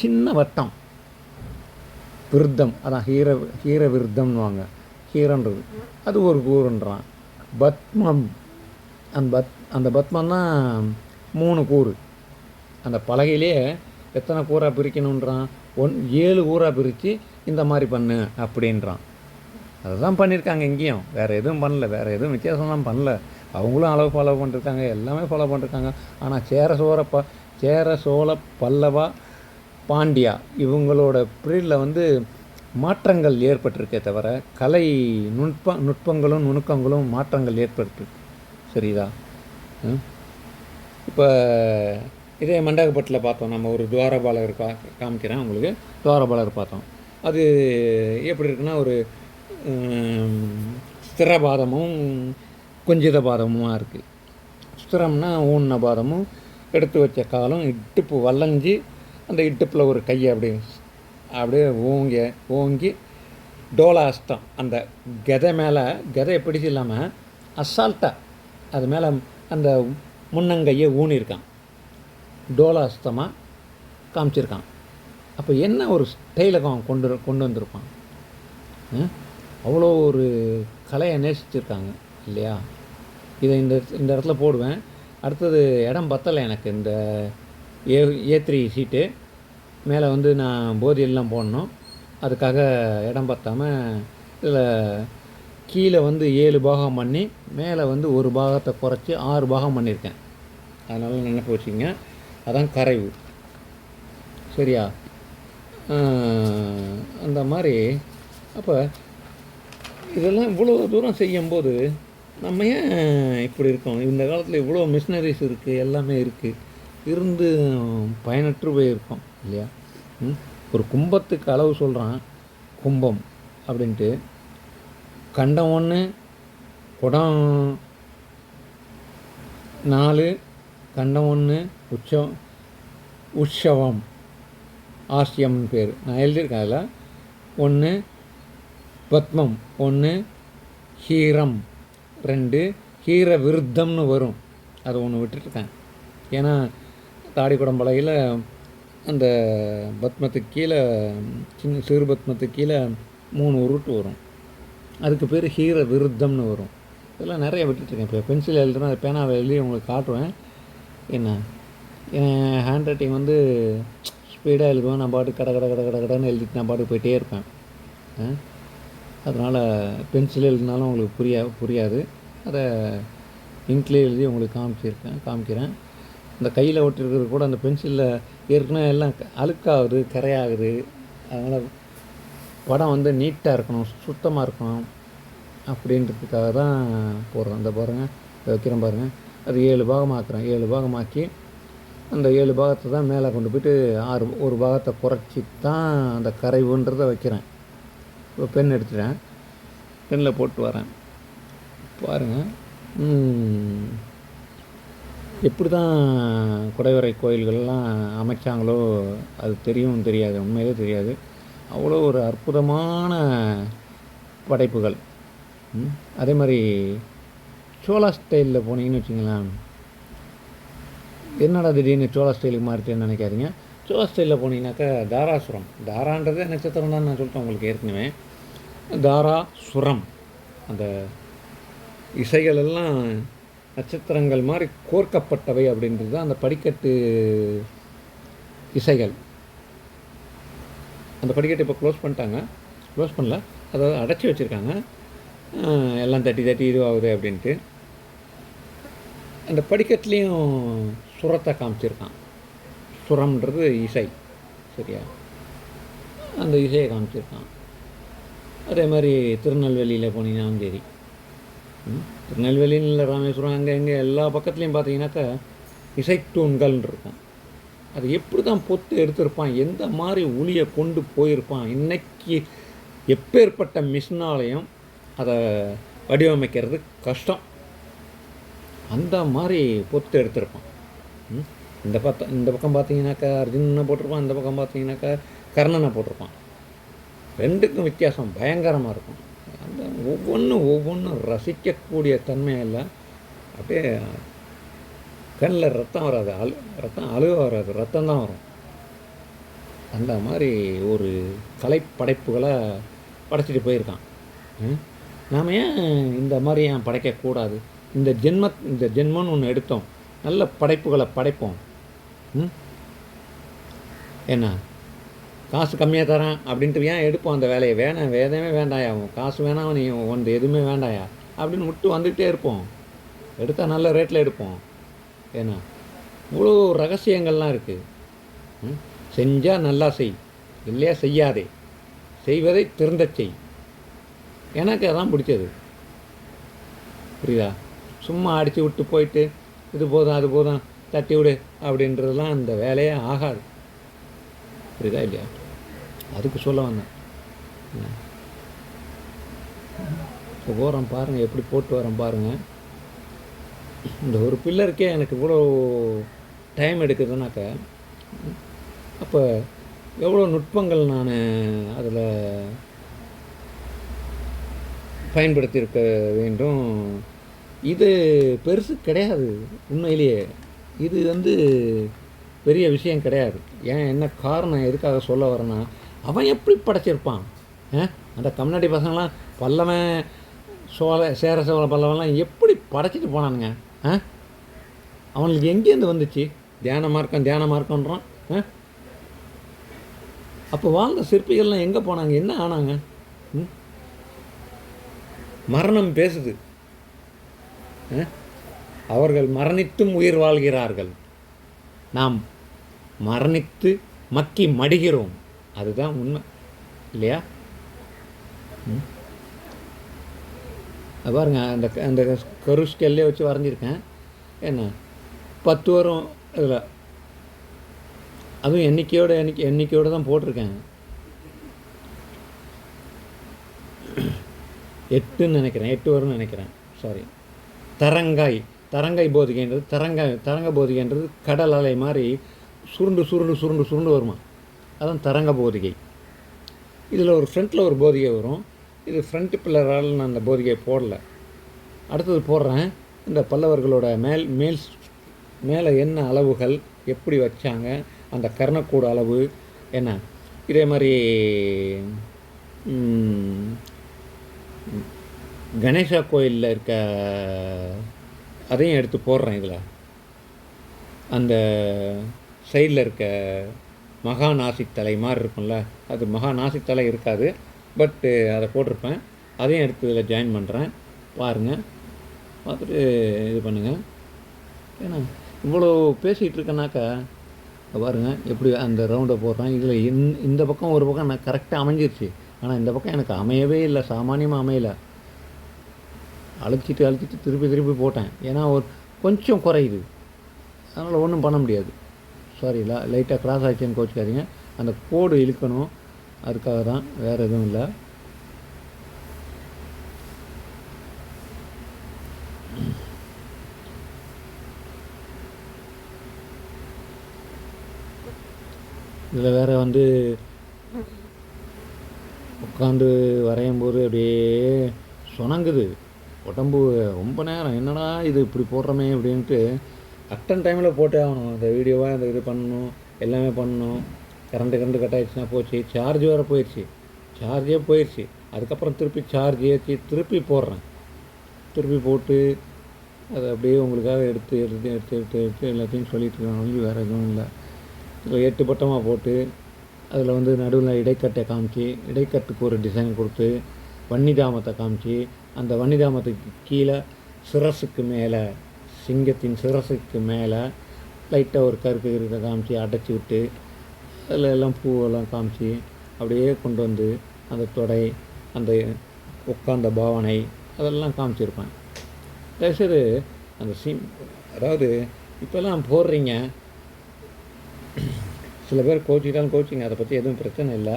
சின்ன வட்டம், விருத்தம், அதான் ஹீர விருத்தம்னுவாங்க. ஹீரன்றது அது ஒரு கூறுன்றான். பத்மம், அந்த பத்மம்னா 3 கூறு. அந்த பலகையிலே எத்தனை கூறாக பிரிக்கணுன்றான்? 7 கூறாக பிரித்து இந்த மாதிரி பண்ணு அப்படின்றான். அதுதான் பண்ணியிருக்காங்க இங்கேயும். வேறு எதுவும் பண்ணல, வேறு எதுவும் வித்தியாசம்லாம் பண்ணல. அவங்களும் அளவு ஃபாலோ பண்ணிருக்காங்க, எல்லாமே ஃபாலோ பண்ணிருக்காங்க. ஆனால் சேர சோழ பல்லவா பாண்டியா இவங்களோட பீரியடில் மாற்றங்கள் ஏற்பட்டிருக்கே தவிர கலை நுட்பங்களும் நுணுக்கங்களும் மாற்றங்கள் ஏற்பட்டிருக்கு, சரிதா? இப்போ இதே மண்டகப்பட்டில் பார்த்தோம், நம்ம ஒரு துவாரபாலகர் காமிக்கிறேன் உங்களுக்கு. துவாரபாலகர் பார்த்தோம். அது எப்படி இருக்குன்னா ஒரு ஸ்திரபாதமும் குஞ்சித பாதமுமாக இருக்குது. ஸ்திரம்னா ஊன்ன பாதமும் எடுத்து வச்ச காலம், இடுப்பு வளைஞ்சி அந்த இடுப்பில் ஒரு கையை அப்படியே ஓங்கி டோலாஸ்தம், அந்த கதை பிடிச்சி இல்லாமல் அசால்ட்டாக அது மேலே அந்த முன்னங்கையை ஊனியிருக்கான், டோலாஸ்தமாக காமிச்சிருக்கான். அப்போ என்ன ஒரு ஸ்டைலுக்கு அவன் கொண்டு வந்திருப்பான். அவ்வளோ ஒரு கலையை நேசிச்சிருக்காங்க இல்லையா? இதை இந்த இடத்துல போடுவேன். அடுத்தது இடம் பத்தலை எனக்கு. இந்த A3 சீட்டு மேலே நான் போதியெல்லாம் போடணும். அதுக்காக இடம் பத்தாமல் இதில் கீழே 7 பாகம் பண்ணி மேலே ஒரு பாகத்தை குறைச்சி 6 பாகம் பண்ணியிருக்கேன். அதனால் நினைப்பு வச்சுங்க, அதான் கரைவு, சரியா? அந்த மாதிரி. அப்போ இதெல்லாம் இவ்வளோ தூரம் செய்யும்போது நம்ம ஏன் இப்படி இருக்கோம்? இந்த காலத்தில் இவ்வளோ மிஷினரிஸ் இருக்குது, எல்லாமே இருக்குது, இருந்து பயனற்று போயிருக்கோம் இல்லையா? ஒரு கும்பத்துக்கு அளவு சொல்கிறான், கும்பம் அப்படின்ட்டு. கண்டம் 1 குடம் 4, கண்டம் 1, உற்சவம் ஆசியம்னு பேர் நான் எழுதியிருக்கேன். அதில் 1 பத்மம், 1 ஹீரம், 2 ஹீர விருத்தம்னு வரும். அதை ஒன்று விட்டுருக்கேன். ஏன்னா தாடி குடம்பலையில் அந்த பத்மத்துக்கு கீழே சிறு பத்மத்துக்கு கீழே 3 உருட்டு வரும். அதுக்கு பேர் ஹீர விருத்தம்னு வரும். இதெல்லாம் நிறைய விட்டுட்டுருக்கேன். இப்போ பென்சில் எழுதுனா அது பேனாவை எழுதி உங்களுக்கு காட்டுவேன். என்ன என் ஹேண்ட் ரைட்டிங் வந்து ஸ்பீடாக எழுதுவேன். நான் பாட்டு கடன்னு எழுதிட்டு நான் பாட்டு போயிட்டே இருப்பேன். அதனால் பென்சில் எழுதினாலும் உங்களுக்கு புரியாது. அதை இங்க்லேயே எழுதி உங்களுக்கு காமிக்கிறேன். இந்த கையில் ஒட்டிருக்கிறது கூட அந்த பென்சிலில் ஏற்கனவே எல்லாம் அழுக்காகுது, கரையாகுது. அதனால் படம் வந்து நீட்டாக இருக்கணும், சுத்தமாக இருக்கணும் அப்படின்றதுக்காக தான் போடுறோம். இந்த பாருங்கள், வைக்கிறேன் பாருங்கள். அது 7 பாகமாக்குறேன். 7 பாகமாக்கி அந்த 7 பாகத்தை தான் மேலே கொண்டு போய்ட்டு 1 பாகத்தை குறைச்சி தான் அந்த கரைவுன்றதை வைக்கிறேன். இப்போ பென் எடுத்துட்டேன், பென்னில் போட்டு வரேன். பாருங்கள், எப்படி தான் குடைவரை கோயில்கள்லாம் அமைச்சாங்களோ அது தெரியாது, உண்மையிலே தெரியாது. அவ்வளோ ஒரு அற்புதமான படைப்புகள். அதே மாதிரி சோழா ஸ்டைலில் போனீங்கன்னு வச்சுங்களேன், என்னடா திடீர்னு சோழா ஸ்டைலுக்கு மாறிட்டேன்னு நினைக்காதீங்க. சோழா ஸ்டைலில் போனீங்கன்னாக்கா தாராசுரம், தாரான்றதே நட்சத்திரம் தான் நான் சொல்லிட்டேன் உங்களுக்கு ஏற்கனவே. தாராசுரம் அந்த இசைகள் எல்லாம் நட்சத்திரங்கள் மாதிரி கோர்க்கப்பட்டவை அப்படின்றது தான் அந்த படிக்கட்டு இசைகள். அந்த படிக்கட்டு இப்போ க்ளோஸ் பண்ணல, அதாவது அடைச்சி வச்சுருக்காங்க. எல்லாம் தட்டி இதுவாகுது அப்படின்ட்டு. அந்த படிக்கட்டுலேயும் சுரத்தை காமிச்சிருக்கான். சுரம்ன்றது இசை, சரியா? அந்த இசையை காமிச்சிருக்கான். அதே மாதிரி திருநெல்வேலியில் போனீங்கன்னாலும் சரி, திருநெல்வேலின்னு இல்லை, ராமேஸ்வரம், அங்கே எல்லா பக்கத்துலேயும் பார்த்தீங்கன்னாக்கா இசைத்தூண்கள் இருக்கும். அது எப்படி தான் பொத்து எடுத்திருப்பான், எந்த மாதிரி ஒளியை கொண்டு போயிருப்பான். இன்றைக்கி எப்பேற்பட்ட மிஷினாலையும் அதை வடிவமைக்கிறது கஷ்டம். அந்த மாதிரி பொத்து எடுத்திருப்பான். இந்த பக்கம் பார்த்தீங்கன்னாக்கா அர்ஜுனனை போட்டிருப்பான், இந்த பக்கம் பார்த்தீங்கன்னாக்கா கர்ணனை போட்டிருப்பான். ரெண்டுக்கும் வித்தியாசம் பயங்கரமாக இருக்கும். அந்த ஒவ்வொன்றும் ரசிக்கக்கூடிய தன்மையெல்லாம் அப்படியே கண்ணில் ரத்தம் வராது, அழுக வராது, ரத்தம் தான் வரும். அந்த மாதிரி ஒரு கலைப்படைப்புகளை படைச்சிட்டு போயிருக்கான். நாம் ஏன் இந்த மாதிரி ஏன் படைக்கக்கூடாது? இந்த ஜென்மன்னு ஒன்று எடுத்தோம், நல்ல படைப்புகளை படைப்போம். என்ன காசு கம்மியாக தரேன் அப்படின்ட்டு ஏன் எடுப்போம் அந்த வேலையை? வேதமே வேண்டாயா, காசு வேணாம், நீ ஒன்று எதுவுமே வேண்டாயா அப்படின்னு விட்டு வந்துக்கிட்டே இருப்போம். எடுத்தால் நல்ல ரேட்டில் எடுப்போம். ஏன்னா இவ்வளோ ரகசியங்கள்லாம் இருக்குது. செஞ்சால் நல்லா செய், இல்லையா செய்யாதே, செய்வதை திருந்த செய். எனக்கு அதான் பிடிச்சது, புரியுதா? சும்மா அடித்து விட்டு போயிட்டு இது போதும் அது போதும் தட்டி விடு அப்படின்றதுலாம் அந்த வேலையே ஆகாது, புரியுதா இல்லையா? அதுக்கு சொல்ல வந்தேன். இப்போ போகிறோம் பாருங்கள், எப்படி போட்டு வரேன் பாருங்கள். இந்த ஒரு பில்லருக்கே எனக்கு இவ்வளோ டைம் எடுக்குதுனாக்க, அப்போ எவ்வளோ நுட்பங்கள் நான் அதில் பயன்படுத்தியிருக்க வேண்டும். இது பெருசு கிடையாது உண்மையிலேயே. இது பெரிய விஷயம் கிடையாது. ஏன் என்ன காரணம் எதுக்காக சொல்ல வரேன்னா, அவன் எப்படி படைச்சிருப்பான்? அந்த கம்நாடி பசங்களாம் பல்லவன் சேர சோழ பல்லவன்லாம் எப்படி படைச்சிட்டு போனானுங்க? அவனுக்கு எங்கேருந்து வந்துச்சு தியான மார்க்கம்ன்றான்? அப்போ வாழ்ந்த சிற்பிகள்லாம் எங்கே போனாங்க, என்ன ஆனாங்க? மரணம் பேசுது. அவர்கள் மரணித்தும் உயிர் வாழ்கிறார்கள், நாம் மரணித்து மக்கி மடிகிறோம். அதுதான் உண்மை இல்லையா? பாருங்க, அந்த கருஸ்கல்லே வச்சு வரைஞ்சிருக்கேன். என்ன 10 வரும் இதில், அதுவும் எண்ணிக்கையோடு தான் போட்டிருக்கேன். 8ன்னு நினைக்கிறேன், 8 வரும்னு நினைக்கிறேன். சாரி, தரங்காய். தரங்கை போதிகைன்றது தரங்க போதிகைன்றது கடல் அலை மாதிரி சுருண்டு சுருண்டு சுருண்டு சுருண்டு வருமா, அதுதான் தரங்க போதிகை. இதில் ஒரு ஃப்ரண்ட்டில் ஒரு போதிகை வரும். இது ஃப்ரண்ட்டு பில்லரால் நான் அந்த போதிகை போடலை. அடுத்தது போடுறேன். இந்த பல்லவர்களோட மேலே என்ன அளவுகள் எப்படி வச்சாங்க, அந்த கர்ணக்கூட அளவு என்ன, இதே மாதிரி கணேசா கோயிலில் இருக்க அதையும் எடுத்து போடுறேன். இதில் அந்த சைடில் இருக்க மகா நாசிக் தலை மாதிரி இருக்கும்ல, அது மகா நாசிக் தலை இருக்காது, பட்டு அதை போட்டிருப்பேன். அதையும் எடுத்து இதில் ஜாயின் பண்ணுறேன். பாருங்கள், பார்த்துட்டு இது பண்ணுங்கள். ஏன்னா இவ்வளோ பேசிகிட்டு இருக்கேனாக்கா பாருங்கள் எப்படி அந்த ரவுண்டை போடுறேன். இதில் இந்த பக்கம் ஒரு பக்கம் நான் கரெக்டாக அமைஞ்சிருச்சு. ஆனால் இந்த பக்கம் எனக்கு அமையவே இல்லை, சாமானியமாக அமையலை. அழுத்திட்டு திருப்பி போட்டேன். ஏன்னா ஒரு கொஞ்சம் குறையுது, அதனால் ஒன்றும் பண்ண முடியாது. சாரி, லைட்டாக கிராஸ் ஆகிடுச்சின்னு கோச்சிக்காதீங்க. அந்த கோடு இழுக்கணும், அதுக்காக தான், வேறு எதுவும் இல்லை. இதில் வேறு வந்து உட்காந்து வரையும் போது அப்படியே சொனங்குது உடம்பு ரொம்ப நேரம். என்னடா இது இப்படி போடுறோமே அப்படின்ட்டு அட்டன் டைமில் போட்டே ஆகணும். அந்த வீடியோவாக அந்த இது பண்ணணும், எல்லாமே பண்ணணும். கரண்ட்டு கட் ஆகிடுச்சுன்னா போச்சு. சார்ஜ் வேறு சார்ஜே போயிடுச்சு. அதுக்கப்புறம் திருப்பி சார்ஜ் ஏற்றி திருப்பி போடுறேன். திருப்பி போட்டு அதை அப்படியே உங்களுக்காக எடுத்து எல்லாத்தையும் சொல்லிட்டு இருக்கேன். வேறு எதுவும் இல்லை. இதில் 8 பட்டமாக போட்டு அதில் வந்து நடுவில் இடைக்கட்டை காமிச்சு, இடைக்கட்டுக்கு ஒரு டிசைன் கொடுத்து, வன்னிதாமத்தை காமிச்சு, அந்த வன்னிதாமத்துக்கு கீழே சிரசுக்கு மேலே, சிங்கத்தின் சிரசுக்கு மேலே லைட்டாக ஒரு கருக்கு காமிச்சு அடைச்சி விட்டு, அதில் எல்லாம் பூவெல்லாம் காமிச்சு அப்படியே கொண்டு வந்து அந்த தொடை, அந்த உட்கார்ந்த பாவனை அதெல்லாம் காமிச்சிருப்பேன். தயவுசெய்து அந்த அதாவது இப்போல்லாம் போடுறீங்க, சில பேர் கோச்சிங்க, அதை பற்றி எதுவும் பிரச்சனை இல்லை.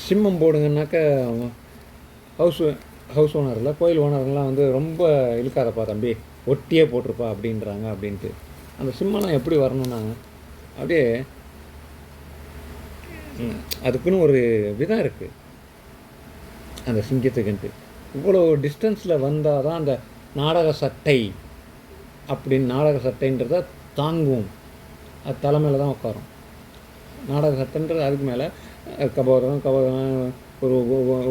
சிம்மம் போடுங்கன்னாக்க ஹவுஸ் ஓனரில் கோயில் ஓனர்லாம் வந்து ரொம்ப இழுக்காதப்பா தம்பி, ஒட்டியே போட்டிருப்பா அப்படின்ட்டு. அந்த சிம்மெல்லாம் எப்படி வரணும்னா அப்படியே அதுக்குன்னு ஒரு விதம் இருக்குது அந்த சிங்கத்துக்குன்ட்டு. இவ்வளோ டிஸ்டன்ஸில் வந்தால் தான் அந்த நாடக சட்டைன்றதை தாங்குவோம். அது தலைமையில் தான் உட்காரும். நாடக சட்டைன்றது அதுக்கு மேலே கபோதம் ஒரு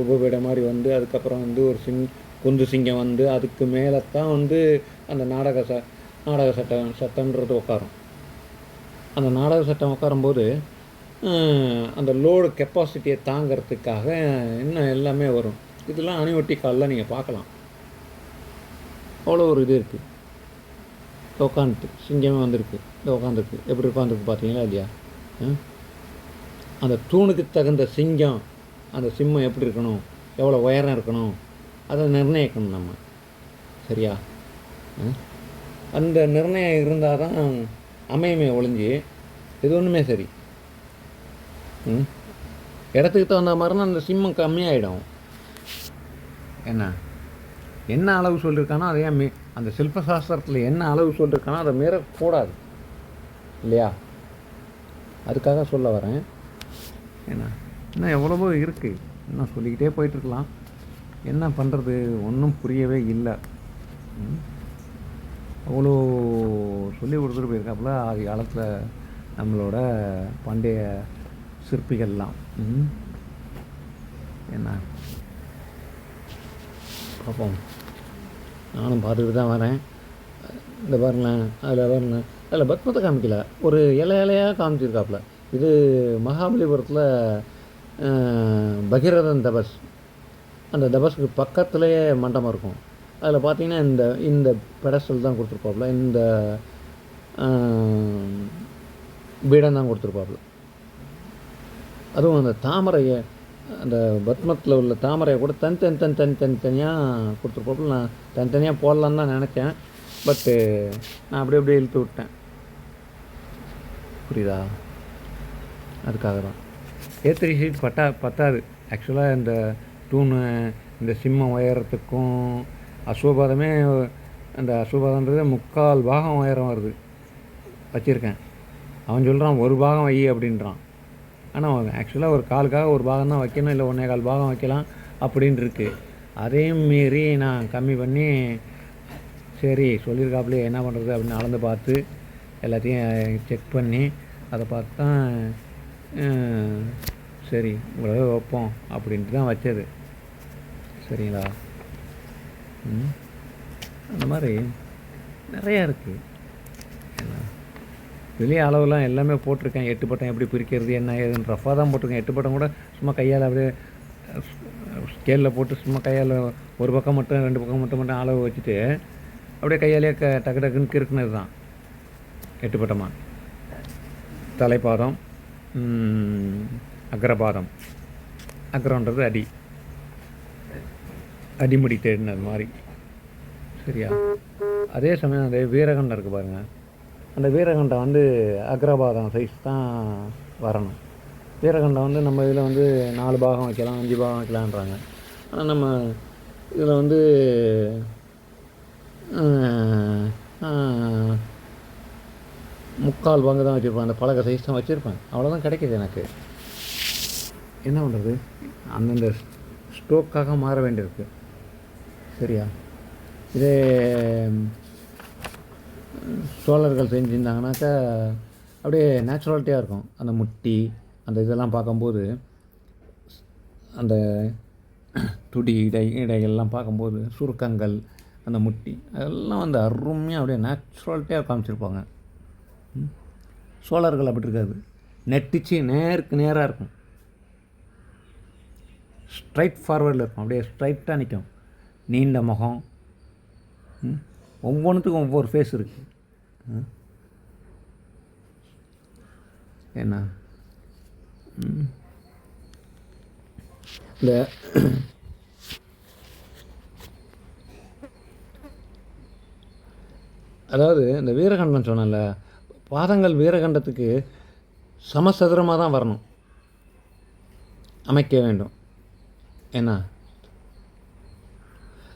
உபபீட மாதிரி வந்து, அதுக்கப்புறம் வந்து ஒரு குந்து சிங்கம் வந்து, அதுக்கு மேலே தான் வந்து அந்த நாடக சட்டன்றது உட்காரும். அந்த நாடக சட்டம் உட்காரும்போது அந்த லோடு கெப்பாசிட்டியை தாங்கிறதுக்காக இன்னும் எல்லாமே வரும். இதெல்லாம் அணிவொட்டி காலில் நீங்கள் பார்க்கலாம். அவ்வளோ ஒரு இது இருக்குது. உட்காந்துட்டு சிங்கமே வந்திருக்கு, இந்த உட்காந்துருக்கு. எப்படி உட்காந்துருக்கு பார்த்தீங்களா இல்லையா? அந்த தூணுக்கு தகுந்த சிங்கம், அந்த சிம்மம் எப்படி இருக்கணும், எவ்வளோ உயரம் இருக்கணும், அதை நிர்ணயிக்கணும் நம்ம. சரியா? அந்த நிர்ணயம் இருந்தால் தான் அமையுமே ஒழிஞ்சு இது ஒன்றுமே சரி. இடத்துக்கு தகுந்த மாதிரினா அந்த சிம்மம் கம்மியாகிடும். என்ன அளவு சொல்லியிருக்கானோ அதே அந்த சில்பசாஸ்திரத்தில் என்ன அளவு சொல்லியிருக்கானோ அதை மீறக்கூடாது இல்லையா? அதுக்காக சொல்ல வரேன். இன்னும் எவ்வளவோ இருக்குது, இன்னும் சொல்லிக்கிட்டே போயிட்டுருக்கலாம். என்ன பண்ணுறது, ஒன்றும் புரியவே இல்லை. அவ்வளோ சொல்லி கொடுத்துட்டு போயிருக்காப்புல ஆதி காலத்தில் நம்மளோட பண்டைய சிற்பிகள்லாம். என்ன பார்ப்போம். நானும் பார்த்துக்கிட்டு தான் வரேன். இந்த பாருங்களேன், அதில் பத்மத்தை காமிக்கல, ஒரு இலையாக காமிச்சிருக்காப்புல. இது மகாபலிபுரத்தில் பகீரதன் தபஸ், அந்த தபஸுக்கு பக்கத்துலேயே மண்டபம் இருக்கும். அதில் பார்த்தீங்கன்னா இந்த பெடஸ்டல் தான் கொடுத்துருப்பாப்புல, இந்த பீடம் தான் கொடுத்துருப்பாப்புல. அதுவும் அந்த தாமரையை, அந்த பத்மத்தில் உள்ள தாமரையை கூட தனித்தனியாக கொடுத்துருப்பாப்புல. நான் தனித்தனியாக போடலான்னு தான் நினச்சேன், பட்டு நான் அப்படியே இழுத்து விட்டேன். புரியுதா? அதுக்காக தான் A3 ஷீட் பத்தாது. ஆக்சுவலாக இந்த தூணு இந்த சிம்மம் உயரத்துக்கும் அஸ்வபாதமே அந்த அஸ்வபாதன்றது 3/4 பாகம் உயரம் வருது வச்சுருக்கேன். அவன் சொல்கிறான் ஒரு பாகம் வை அப்படின்றான். ஆனால் ஆக்சுவலாக ஒரு காலுக்காக ஒரு பாகம் தான் வைக்கணும், இல்லை 1/4 பாகம் வைக்கலாம் அப்படின்னு இருக்குது. அதையும் மீறி நான் கம்மி பண்ணி சரி சொல்லியிருக்காப்புலையே என்ன பண்ணுறது அப்படின்னு அளந்து பார்த்து எல்லாத்தையும் செக் பண்ணி அதை பார்த்து தான் சரி இவ்வளோ வைப்போம் அப்படின்ட்டு தான் வச்சது. சரிங்களா? அந்த மாதிரி நிறையா இருக்குது. வெளியே அளவுலாம் எல்லாமே போட்டிருக்கேன். 8 பட்டம் எப்படி பிரிக்கிறது என்ன ஏதுன்னு ரஃபாக தான் போட்டிருக்கேன். 8 பட்டம் கூட சும்மா கையால் அப்படியே ஸ்கேலில் போட்டு சும்மா கையால் ஒரு பக்கம் மட்டும் 2 பக்கம் மட்டும் அளவு வச்சுட்டு அப்படியே கையாலேயே டக்கு டக்குன்னு கிறுக்குனது தான் 8 பட்டமாக. தலைப்பாதம், அக்ரபாதம், அக்ரன்றது அடிமுடி தேடினது மாதிரி. சரியா? அதே சமயம் அதே வீரகண்டம் இருக்குது பாருங்கள். அந்த வீரகண்டம் வந்து அக்ரபாதம் சைஸ் தான் வரணும். வீரகண்டம் வந்து நம்ம இதில் வந்து 4 பாகம் வைக்கலாம், 5 பாகம் வைக்கலான்றாங்க. ஆனால் நம்ம இதில் வந்து 3/4 பங்கு தான் வச்சுருப்பேன். அந்த பலகை சைஸ் தான் வச்சுருப்பேன். அவ்வளோதான் கிடைக்கிது எனக்கு. என்ன பண்ணுறது? அந்தந்த ஸ்டோக்காக மாற வேண்டியிருக்கு. சரியா? இதே சோழர்கள் செஞ்சுருந்தாங்கனாக்கா அப்படியே நேச்சுரலிட்டியாக இருக்கும். அந்த முட்டி அந்த இதெல்லாம் பார்க்கும்போது, அந்த துடி இடைகள்லாம் பார்க்கும்போது சுருக்கங்கள், அந்த முட்டி அதெல்லாம் வந்து அருமையாக அப்படியே நேச்சுரலிட்டியாக காமிச்சிருப்பாங்க. சோழர்கள் அப்படி இருக்காது. நெட்டிச்சு நேருக்கு நேராக இருக்கும். ஸ்ட்ரைட் ஃபார்வர்டில் இருக்கும். அப்படியே ஸ்ட்ரைட்டாக நிற்கும். நீண்ட முகம், ஒவ்வொன்றுத்துக்கும் ஒவ்வொரு ஃபேஸ் இருக்குது. என்ன இந்த அதாவது இந்த வீரகண்டம் சொன்னல, பாதங்கள் வீரகண்டத்துக்கு சமசதுரமாக தான் வரணும், அமைக்க வேண்டும். என்ன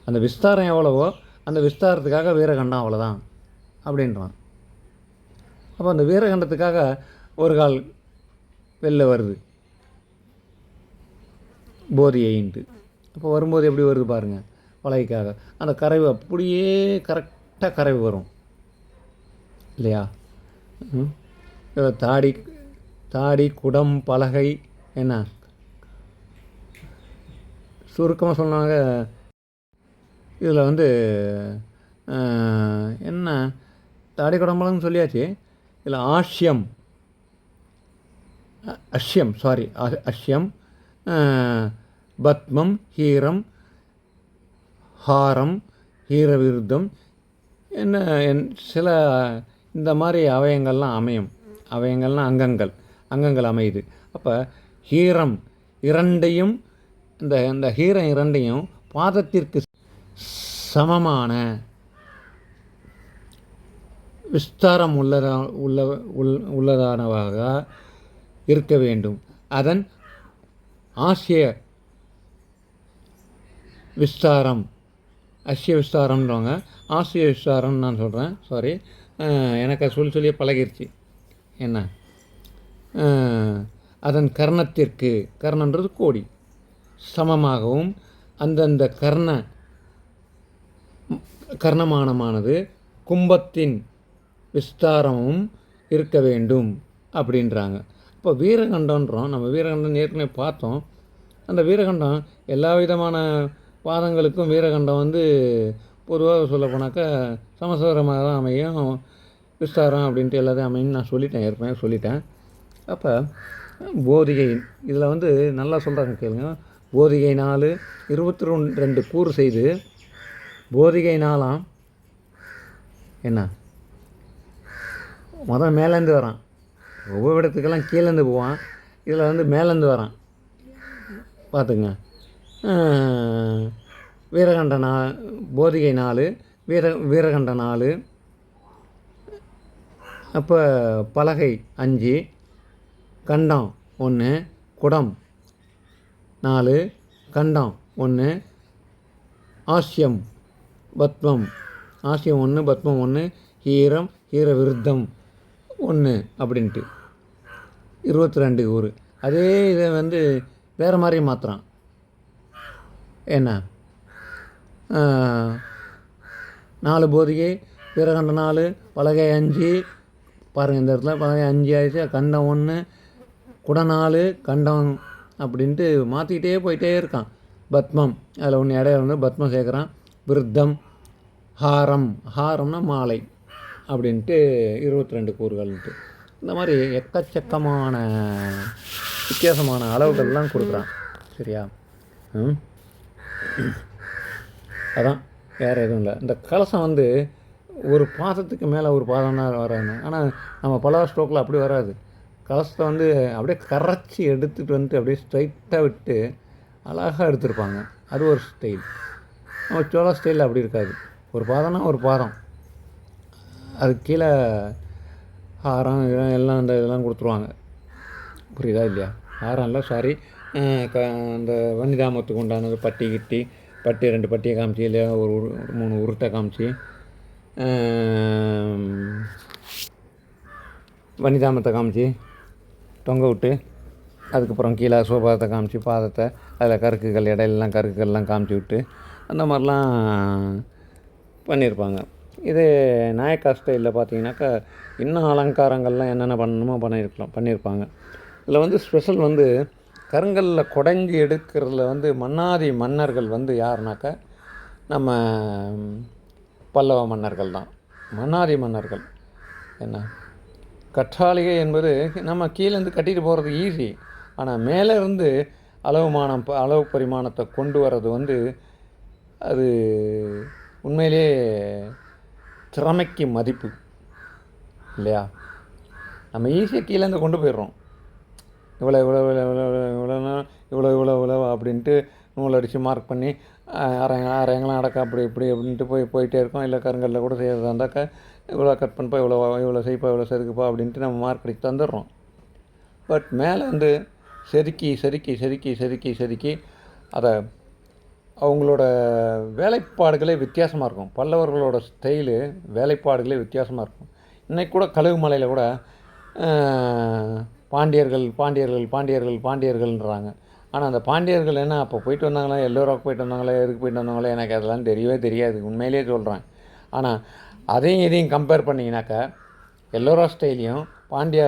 அந்த விஸ்தாரம் எவ்வளவோ அந்த விஸ்தாரத்துக்காக வீரகண்டம் அவ்வளோதான் அப்படின்றான். அப்போ அந்த வீரகண்டத்துக்காக ஒரு கால் வெளில வருது போதியைன்ட்டு. அப்போ வரும்போது எப்படி வருது பாருங்கள், பலகைக்காக அந்த கரைவு அப்படியே கரெக்டாக கரைவு வரும் இல்லையா? தாடி குடம் பலகை என்ன சுருக்கமாக சொன்னாங்க. இதில் வந்து என்ன தாடி குடம்பலன்னு சொல்லியாச்சு. இதில் அஷ்யம் பத்மம் ஹீரம் ஹாரம் ஹீரவிருத்தம் என்ன சில இந்த மாதிரி அவயங்கள்லாம் அமையும். அவயங்கள்லாம் அங்கங்கள் அமையுது. அப்போ ஹீரம் இரண்டையும் இந்த ஹீரம் இரண்டையும் பாதத்திற்கு சமமான விஸ்தாரம் உள்ளதானவாக இருக்க வேண்டும். அதன் ஆசிய விஸ்தாரம், அஷ்ய விஸ்தாரம்ன்றவங்க ஆசிய விஸ்தாரம்னு நான் சொல்கிறேன். சாரி, எனக்கு சொல்லியே பழகிருச்சு. என்ன அதன் கர்ணன்றது கோடி சமமாகவும் அந்தந்த கர்ணமானமானது கும்பத்தின் விஸ்தாரமும் இருக்க வேண்டும் அப்படின்றாங்க. இப்போ வீரகண்டன்றோம். நம்ம வீரகண்டம் ஏற்கனவே பார்த்தோம். அந்த வீரகண்டம் எல்லா விதமான பாதங்களுக்கும் வீரகண்டம் வந்து பொதுவாக சொல்ல போனாக்கா சமசதுரமாக தான் அமையும். விஸ்தாரம் அப்படின்ட்டு எல்லாத்தையும் அமையும் நான் ஏற்கனவே சொல்லிட்டேன். அப்போ போதிகை இதில் வந்து நல்லா சொல்கிறாங்க கேளுங்க. போதிகை 4 22 கூறு செய்து போதிகை 4 என்ன மேலேருந்து வரான். ஒவ்வொரு இடத்துக்கெல்லாம் கீழேருந்து போவான். இதில் வந்து மேலேருந்து வரான். பார்த்துங்க. வீரகண்ட போதிகை 4 வீரகண்ட 4. அப்போ பலகை 5, கண்டம் 1, குடம் 4, கண்டம் 1, ஆஸ்யம் பத்மம், ஆஸ்யம் ஒன்று பத்மம் ஒன்று, ஹீரம் ஹீர விருத்தம் ஒன்று அப்படின்ட்டு 22 ஊர். அதே இதை வந்து வேறு மாதிரி மாற்றுறான். என்ன 4 போதிகை, வீரகண்ட 4, பலகை 5, பாருங்கள் இந்த இடத்துல பலகை 5 ஆயிடுச்சு, கண்டம் 1, குடம் 4, கண்டம் அப்படின்ட்டு மாற்றிக்கிட்டே போயிட்டே இருக்கான். பத்மம் அதில் ஒன்று இடையில வந்து பத்மம் சேர்க்குறான். விருத்தம், ஹாரம், ஹாரம்னா மாலை அப்படின்ட்டு 22 கூறுகள்ன்ட்டு இந்த மாதிரி எக்கச்சக்கமான வித்தியாசமான அளவுகள்லாம் கொடுக்குறான். சரியா? அதான் வேறு எதுவும் இல்லை. இந்த கலசம் வந்து ஒரு பாதத்துக்கு மேலே ஒரு பாதம் தான் வராது. ஆனால் நம்ம பல ஸ்ட்ரோக்கில் அப்படி வராது. கலசத்தை வந்து அப்படியே கரைச்சி எடுத்துகிட்டு வந்துட்டு அப்படியே ஸ்ட்ரைட்டாக விட்டு அழகாக எடுத்துருப்பாங்க. அது ஒரு ஸ்டைல். நம்ம சோளா ஸ்டைலில் அப்படி இருக்காது. ஒரு பாதம்னா ஒரு பாதம், அதுக்கு கீழே ஹாரம் எல்லாம் இந்த இதெல்லாம் கொடுத்துருவாங்க. புரியுதா இல்லையா? ஹாரம் இல்லை, சாரி, அந்த வன்னிதாமத்துக்கு உண்டானது பட்டி கிட்டி, பட்டி 2 பட்டியை காமிச்சு, இல்லையா ஒரு 3 உருட்டை காமிச்சு, வன்னிதாமத்தை காமிச்சு தொங்க விட்டு, அதுக்கப்புறம் கீழே சோபாதத்தை காமிச்சு, பாதத்தை அதில் கருக்குகள் இடையிலலாம் கருக்குகள்லாம் காமிச்சு விட்டு அந்த மாதிரிலாம் பண்ணியிருப்பாங்க. இது நாயக்கா ஸ்டைலில் பார்த்தீங்கன்னாக்கா இன்னும் அலங்காரங்கள்லாம் என்னென்ன பண்ணணுமோ பண்ணியிருப்பாங்க. இதில் வந்து ஸ்பெஷல் வந்து கருங்கல்லில் குடைஞ்சி எடுக்கிறதுல வந்து மன்னாதி மன்னர்கள் வந்து யாருனாக்கா நம்ம பல்லவ மன்னர்கள் தான். மன்னாதி மன்னர்கள் என்ன, கற்றாழிகை என்பது நம்ம கீழேருந்து கட்டிட்டு போகிறது ஈஸி. ஆனால் மேலே இருந்து அளவு பரிமாணத்தை கொண்டு வர்றது வந்து அது உண்மையிலே திறமைக்கு மதிப்பு இல்லையா? நம்ம ஈஸியாக கீழேருந்து கொண்டு போயிடுறோம். இவ்வளோ இவ்வளோ இவ்வளோ இவ்வளோ இவ்வளோனா இவ்வளோ இவ்வளோ இவ்வளோ அப்படின்ட்டு நூல் அடித்து மார்க் பண்ணி அரைங்களாம் அடக்க அப்படி இப்படி அப்படின்ட்டு போயிட்டே இருக்கோம். இல்லை கருங்கல்ல கூட செய்கிறதா இருந்தாக்கா இவ்வளோ கட் பண்ணப்பா, இவ்வளோ செய்ப்பா, இவ்வளோ செதுக்குப்பா அப்படின்ட்டு நம்ம மார்க் அடித்து தந்துடுறோம். பட் மேலே வந்து செதுக்கி செதுக்கி செதுக்கி செதுக்கி செதுக்கி அதை அவங்களோட வேலைப்பாடுகளே வித்தியாசமாக இருக்கும். பல்லவர்களோட ஸ்டைலு வேலைப்பாடுகளே வித்தியாசமாக இருக்கும். இன்றைக்கி கூட கழுகுமலையில் கூட பாண்டியர்கள் பாண்டியர்கள் பாண்டியர்கள் பாண்டியர்கள்ன்றாங்க. ஆனால் அந்த பாண்டியர்கள் என்ன அப்போ போயிட்டு வந்தாங்களா, எல்லோராவுக்கு போயிட்டு வந்தாங்களா, எதுக்கு போயிட்டு வந்தாங்களா, எனக்கு அதெல்லாம் தெரியவே தெரியாது, உண்மையிலே சொல்கிறேன். ஆனால் அதையும் இதையும் கம்பேர் பண்ணிங்கனாக்கா எல்லோரா ஸ்டைலையும் பாண்டிய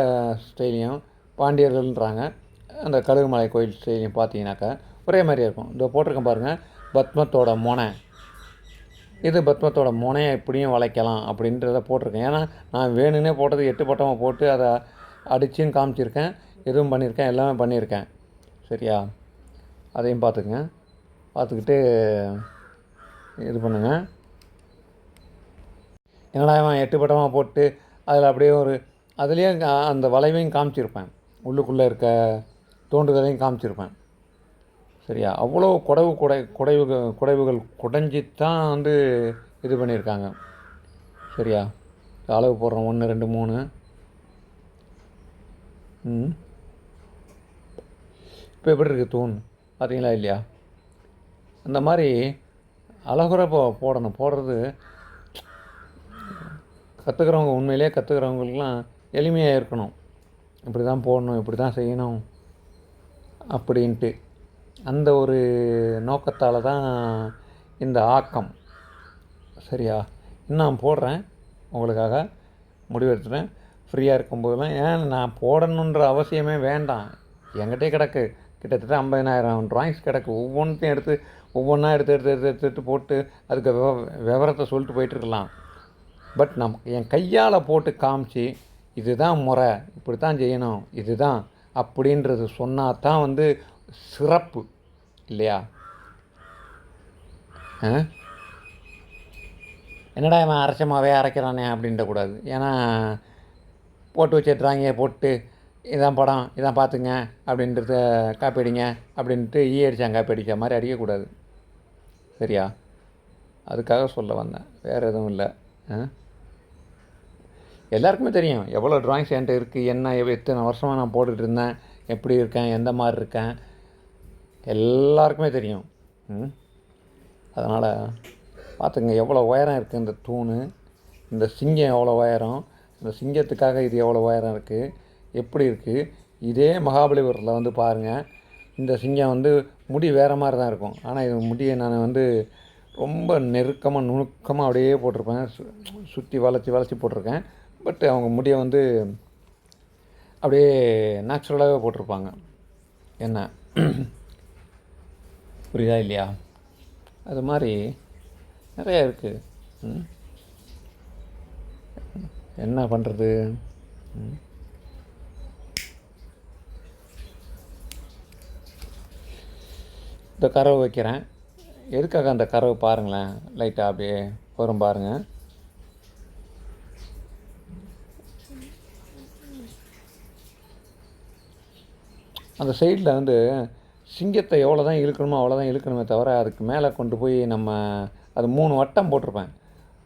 ஸ்டைலையும் பாண்டியர்கள்ன்றாங்க, அந்த கழுகுமலை கோயில் ஸ்டைலையும் பார்த்தீங்கன்னாக்கா ஒரே மாதிரியே இருக்கும். இந்த போட்டிருக்கேன் பாருங்கள், பத்மத்தோட முனை, இது பத்மத்தோட முனையை எப்படியும் வளைக்கலாம் அப்படின்றத போட்டிருக்கேன். ஏன்னா நான் வேணுன்னே போட்டது 8 பட்டமாக போட்டு அதை அடிச்சுன்னு காமிச்சிருக்கேன், எதுவும் பண்ணியிருக்கேன், எல்லாமே பண்ணியிருக்கேன். சரியா? அதையும் பார்த்துக்குங்க, பார்த்துக்கிட்டு இது பண்ணுங்க. என்னடா இவன் 8 பட்டமாக போட்டு அதில் அப்படியே அதுலேயே அந்த வளைவையும் காமிச்சிருப்பேன், உள்ளுக்குள்ளே இருக்க தோண்டுதலையும் காமிச்சிருப்பேன். சரியா? அவ்வளோ குடைவுகள் குடைஞ்சித்தான் வந்து இது பண்ணியிருக்காங்க. சரியா? அளவு போடுறோம் 1 2 3. இப்போ எப்படி இருக்குது தூண் பார்த்தீங்களா இல்லையா? அந்த மாதிரி அழகுற போடுறது கற்றுக்கிறவங்க, உண்மையிலே கற்றுக்கிறவங்களுக்கெலாம் எளிமையாக இருக்கணும். இப்படி தான் போடணும், இப்படி தான் செய்யணும் அப்படின்ட்டு அந்த ஒரு நோக்கத்தால் தான் இந்த ஆக்கம். சரியா? இன்னும் போடுறேன் உங்களுக்காக, முடிவெடுத்துட்டேன். ஃப்ரீயாக இருக்கும்போதெல்லாம் ஏன் நான் போடணுன்ற அவசியமே வேண்டாம். என்கிட்டே கிடக்கு கிட்டத்தட்ட 50,000 ட்ராயிங்ஸ் கிடக்கு. ஒவ்வொன்றையும் ஒவ்வொன்றா எடுத்து போட்டு அதுக்கு விவரத்தை சொல்லிட்டு போயிட்டுருக்கலாம். பட் என் கையால் போட்டு காமிச்சு இதுதான் முறை, இப்படி தான் செய்யணும், இதுதான் அப்படின்றது சொன்னால் தான் வந்து சிறப்பு இல்லையா? என்னடா இவன் அரைச்சமாகவே அரைக்கிறானே அப்படின்றக்கூடாது. ஏன்னா போட்டு வச்ச ட்ராயிங்கை போட்டு இதான் படம், இதான் பார்த்துங்க அப்படின்றத காப்பி அடிங்க அப்படின்ட்டு அடித்தான் காப்பி அடித்த மாதிரி அடிக்கக்கூடாது. சரியா? அதுக்காக சொல்ல வந்தேன், வேறு எதுவும் இல்லை. எல்லாருக்குமே தெரியும் எவ்வளோ ட்ராயிங்ஸ் என்கிட்ட இருக்குது, என்ன எத்தனை வருஷமாக நான் போட்டுகிட்டு இருந்தேன், எப்படி இருக்கேன், எந்த மாதிரி இருக்கேன், எல்லாருக்குமே தெரியும். அதனால் பார்த்துங்க எவ்வளோ உயரம் இருக்குது இந்த தூண், இந்த சிங்கம் எவ்வளோ உயரம், இந்த சிங்கத்துக்காக இது எவ்வளோ உயரம் இருக்குது, எப்படி இருக்குது. இதே மகாபலிபுரத்தில் வந்து பாருங்கள், இந்த சிங்கம் வந்து முடி வேறு மாதிரி தான் இருக்கும். ஆனால் இது முடியை நான் வந்து ரொம்ப நெருக்கமாக நுணுக்கமாக அப்படியே போட்டிருப்பேன், சுற்றி வளைச்சி போட்டிருக்கேன். பட் அவங்க முடியை வந்து அப்படியே நேச்சுரலாகவே போட்டிருப்பாங்க. என்ன புரியுதா இல்லையா? அது மாதிரி நிறையா இருக்குது. என்ன பண்ணுறது? இந்த கறவை வைக்கிறேன். எதுக்காக அந்த கறவை பாருங்களேன், லைட்டாக அப்படியே வரும் பாருங்கள். அந்த சைடில் வந்து சிங்கத்தை எவ்வளோ தான் இழுக்கணுமோ அவ்வளோ தான் இழுக்கணுமே தவிர, அதுக்கு மேலே கொண்டு போய் நம்ம அது 3 வட்டம் போட்டிருப்பேன்.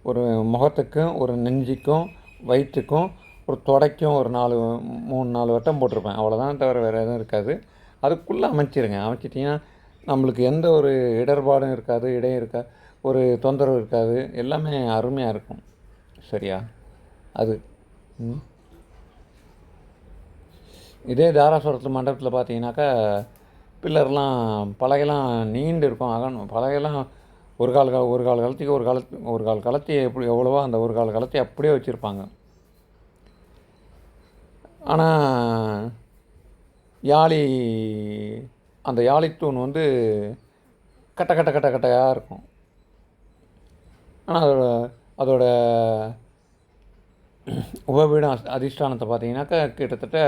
ஒரு முகத்துக்கும், ஒரு நெஞ்சுக்கும், வயிற்றுக்கும், ஒரு தொடைக்கும் ஒரு 3-4 வட்டம் போட்டிருப்பேன். அவ்வளோதான், தவிர வேறு எதுவும் இருக்காது. அதுக்குள்ளே அமைச்சிட்டிங்கன்னா நம்மளுக்கு எந்த ஒரு இடர்பாடும் இருக்காது, இடையும் இருக்காது, ஒரு தொந்தரவு இருக்காது, எல்லாமே அருமையாக இருக்கும். சரியா? அது இதே தாராசுரத்தில் மண்டபத்தில் பார்த்தீங்கன்னாக்கா பில்லர்லாம் பலகைலாம் நீண்டு இருக்கும். பலகைலாம் ஒரு கால் கலத்திக்கு ஒரு கால் கலத்தி எப்படி எவ்வளவோ அந்த ஒரு கால் கலத்தி அப்படியே வச்சுருப்பாங்க. ஆனால் அந்த யாழித்தூண் வந்து கட்டையாக இருக்கும். ஆனால் அதோட உபபீடம் அதிஷ்டானத்தை பார்த்தீங்கன்னாக்கா கிட்டத்தட்ட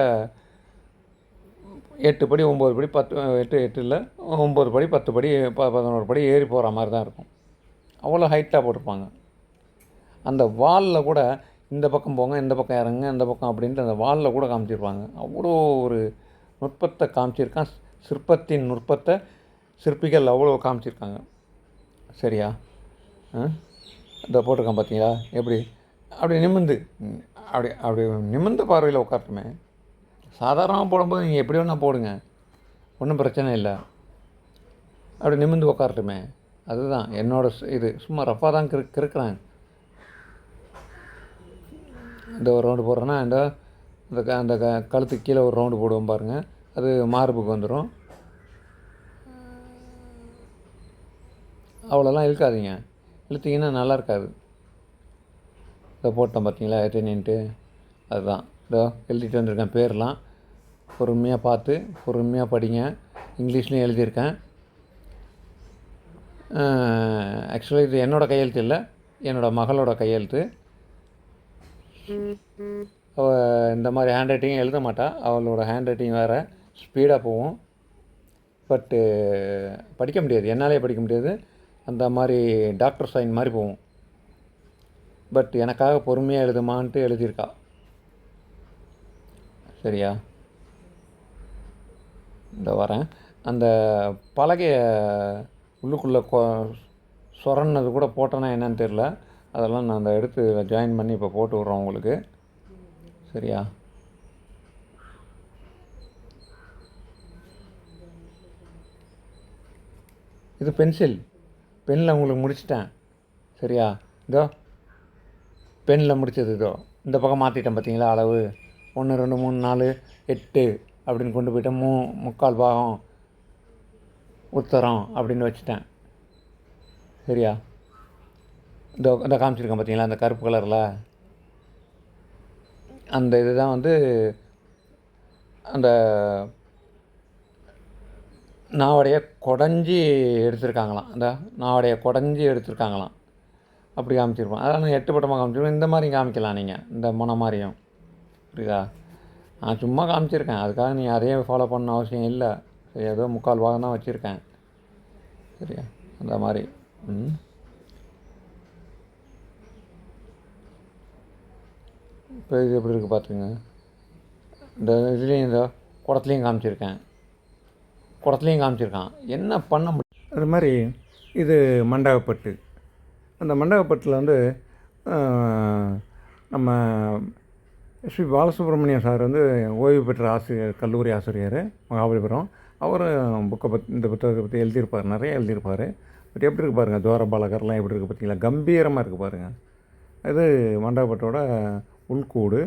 8 படி 9 படி 8 இல்லை 9 படி 10 படி 11 படி ஏறி போகிற மாதிரி தான் இருக்கும். அவ்வளோ ஹைட்டாக போட்டிருப்பாங்க. அந்த வாலில் கூட இந்த பக்கம் போங்க, இந்த பக்கம் இறங்குங்க, இந்த பக்கம் அப்படின்ட்டு அந்த வாலில் கூட காமிச்சிருப்பாங்க. அவ்வளோ ஒரு நுட்பத்தை காமிச்சிருக்கான். சிற்பத்தின் நுட்பத்தை சிற்பிகள் அவ்வளோ காமிச்சிருக்காங்க. சரியா? இந்த போட்டிருக்கான் பார்த்தீங்களா எப்படி? அப்படி நிமிர்ந்த பார்வையில் உட்காரட்டுமே. சாதாரணமாக போடும்போது நீங்கள் எப்படி வேணால் போடுங்க, ஒன்றும் பிரச்சனை இல்லை. அப்படி நிமிர்ந்து உட்காரட்டுமே. அதுதான் என்னோட இது. சும்மா ரஃபாக தான் கிறுக்குறேன். இந்த ஒரு ரவுண்டு போடுறேன்னா அந்த கழுத்துக்கு கீழே ஒரு ரவுண்டு போடுவோம் பாருங்கள், அது மார்புக்கு வந்துடும். அவ்வளோலாம் இழுக்காதீங்க, இழுத்திங்கன்னா நல்லா இருக்காது. இதை போட்டோம் பார்த்தீங்களா எத்தனைன்ட்டு, அதுதான். இதோ எழுதிட்டு வந்திருக்கேன் பேர்லாம். பொறுமையாக பார்த்து பொறுமையாக படிங்க. இங்கிலீஷ்லேயும் எழுதியிருக்கேன். ஆக்சுவலாக இது என்னோடய கையெழுத்து இல்லை, என்னோடய மகளோட கையெழுத்து. அவள் இந்த மாதிரி ஹேண்ட் ரைட்டிங் எழுத மாட்டாள். அவளோட ஹேண்ட் ரைட்டிங் வேறு ஸ்பீடாக போகும். பட்டு படிக்க முடியாது, என்னாலே படிக்க முடியாது. அந்த மாதிரி டாக்டர் சைன் மாதிரி போகும். பட் எனக்காக பொறுமையாக எழுதுமான்ட்டு எழுதியிருக்கா. சரியா? இந்த வரேன். அந்த பலகையை உள்ளுக்குள்ளே சொரன்னது கூட போட்டேன்னா என்னன்னு தெரில. அதெல்லாம் நான் அந்த எடுத்து ஜாயின் பண்ணி இப்போ போட்டு விட்றோம் உங்களுக்கு. சரியா? இது பென்னில் உங்களுக்கு முடிச்சிட்டேன். சரியா? இதோ பென்னில் முடித்தது. இதோ இந்த பக்கம் மாற்றிட்டேன் பார்த்தீங்களா, அளவு 1 2 3 4 8 அப்படின்னு கொண்டு போயிட்டேன். 3/4 பாகம் உத்தரம் அப்படின்னு வச்சுட்டேன். சரியா? இந்த காமிச்சிருக்கேன் பார்த்தீங்களா, அந்த கருப்பு கலரில் அந்த இது தான் வந்து அந்த நாவடையை குடஞ்சி எடுத்துருக்காங்களாம். அந்த நாவடையை குடஞ்சி எடுத்துருக்காங்களாம். அப்படி காமிச்சிருப்போம். அதெல்லாம் நான் 8 பட்டமாக காமிச்சிருப்போம். இந்த மாதிரி காமிக்கலாம் நீங்கள், இந்த முனை மாதிரியும். புரியுதா? நான் சும்மா காமிச்சிருக்கேன், அதுக்காக நீ அதையே ஃபாலோ பண்ண அவசியம் இல்லை. சரி, ஏதோ 3/4 பாகம் தான் வச்சுருக்கேன். சரியா? அந்த மாதிரி. இப்போ இது எப்படி இருக்குது பார்த்துங்க. இந்த இதுலேயும் இந்த குடத்துலேயும் காமிச்சிருக்கான். என்ன பண்ண முடியும்? அது மாதிரி இது மண்டகப்பட்டு. அந்த மண்டகப்பட்டில் வந்து நம்ம ஸ்ரீ பாலசுப்ரமணியம் சார் வந்து ஓய்வு பெற்ற கல்லூரி ஆசிரியர் மகாபலிபுரம். அவர் இந்த புத்தகத்தை பற்றி எழுதியிருப்பார், நிறைய எழுதியிருப்பார். பட் எப்படி இருக்குது பாருங்கள், துவாரபாலகர்லாம் எப்படி இருக்குது பார்த்தீங்களா, கம்பீரமாக இருக்குது பாருங்கள். இது மண்டபத்தோட உள்கூடு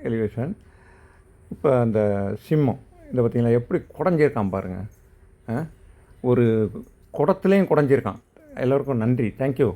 எலிவேஷன். இப்போ அந்த சிம்மம் இதை பார்த்தீங்களா எப்படி குடஞ்சிருக்கான் பாருங்கள். ஒரு குடத்துலேயும் குடஞ்சிருக்கான். எல்லோருக்கும் நன்றி, தேங்க்யூ.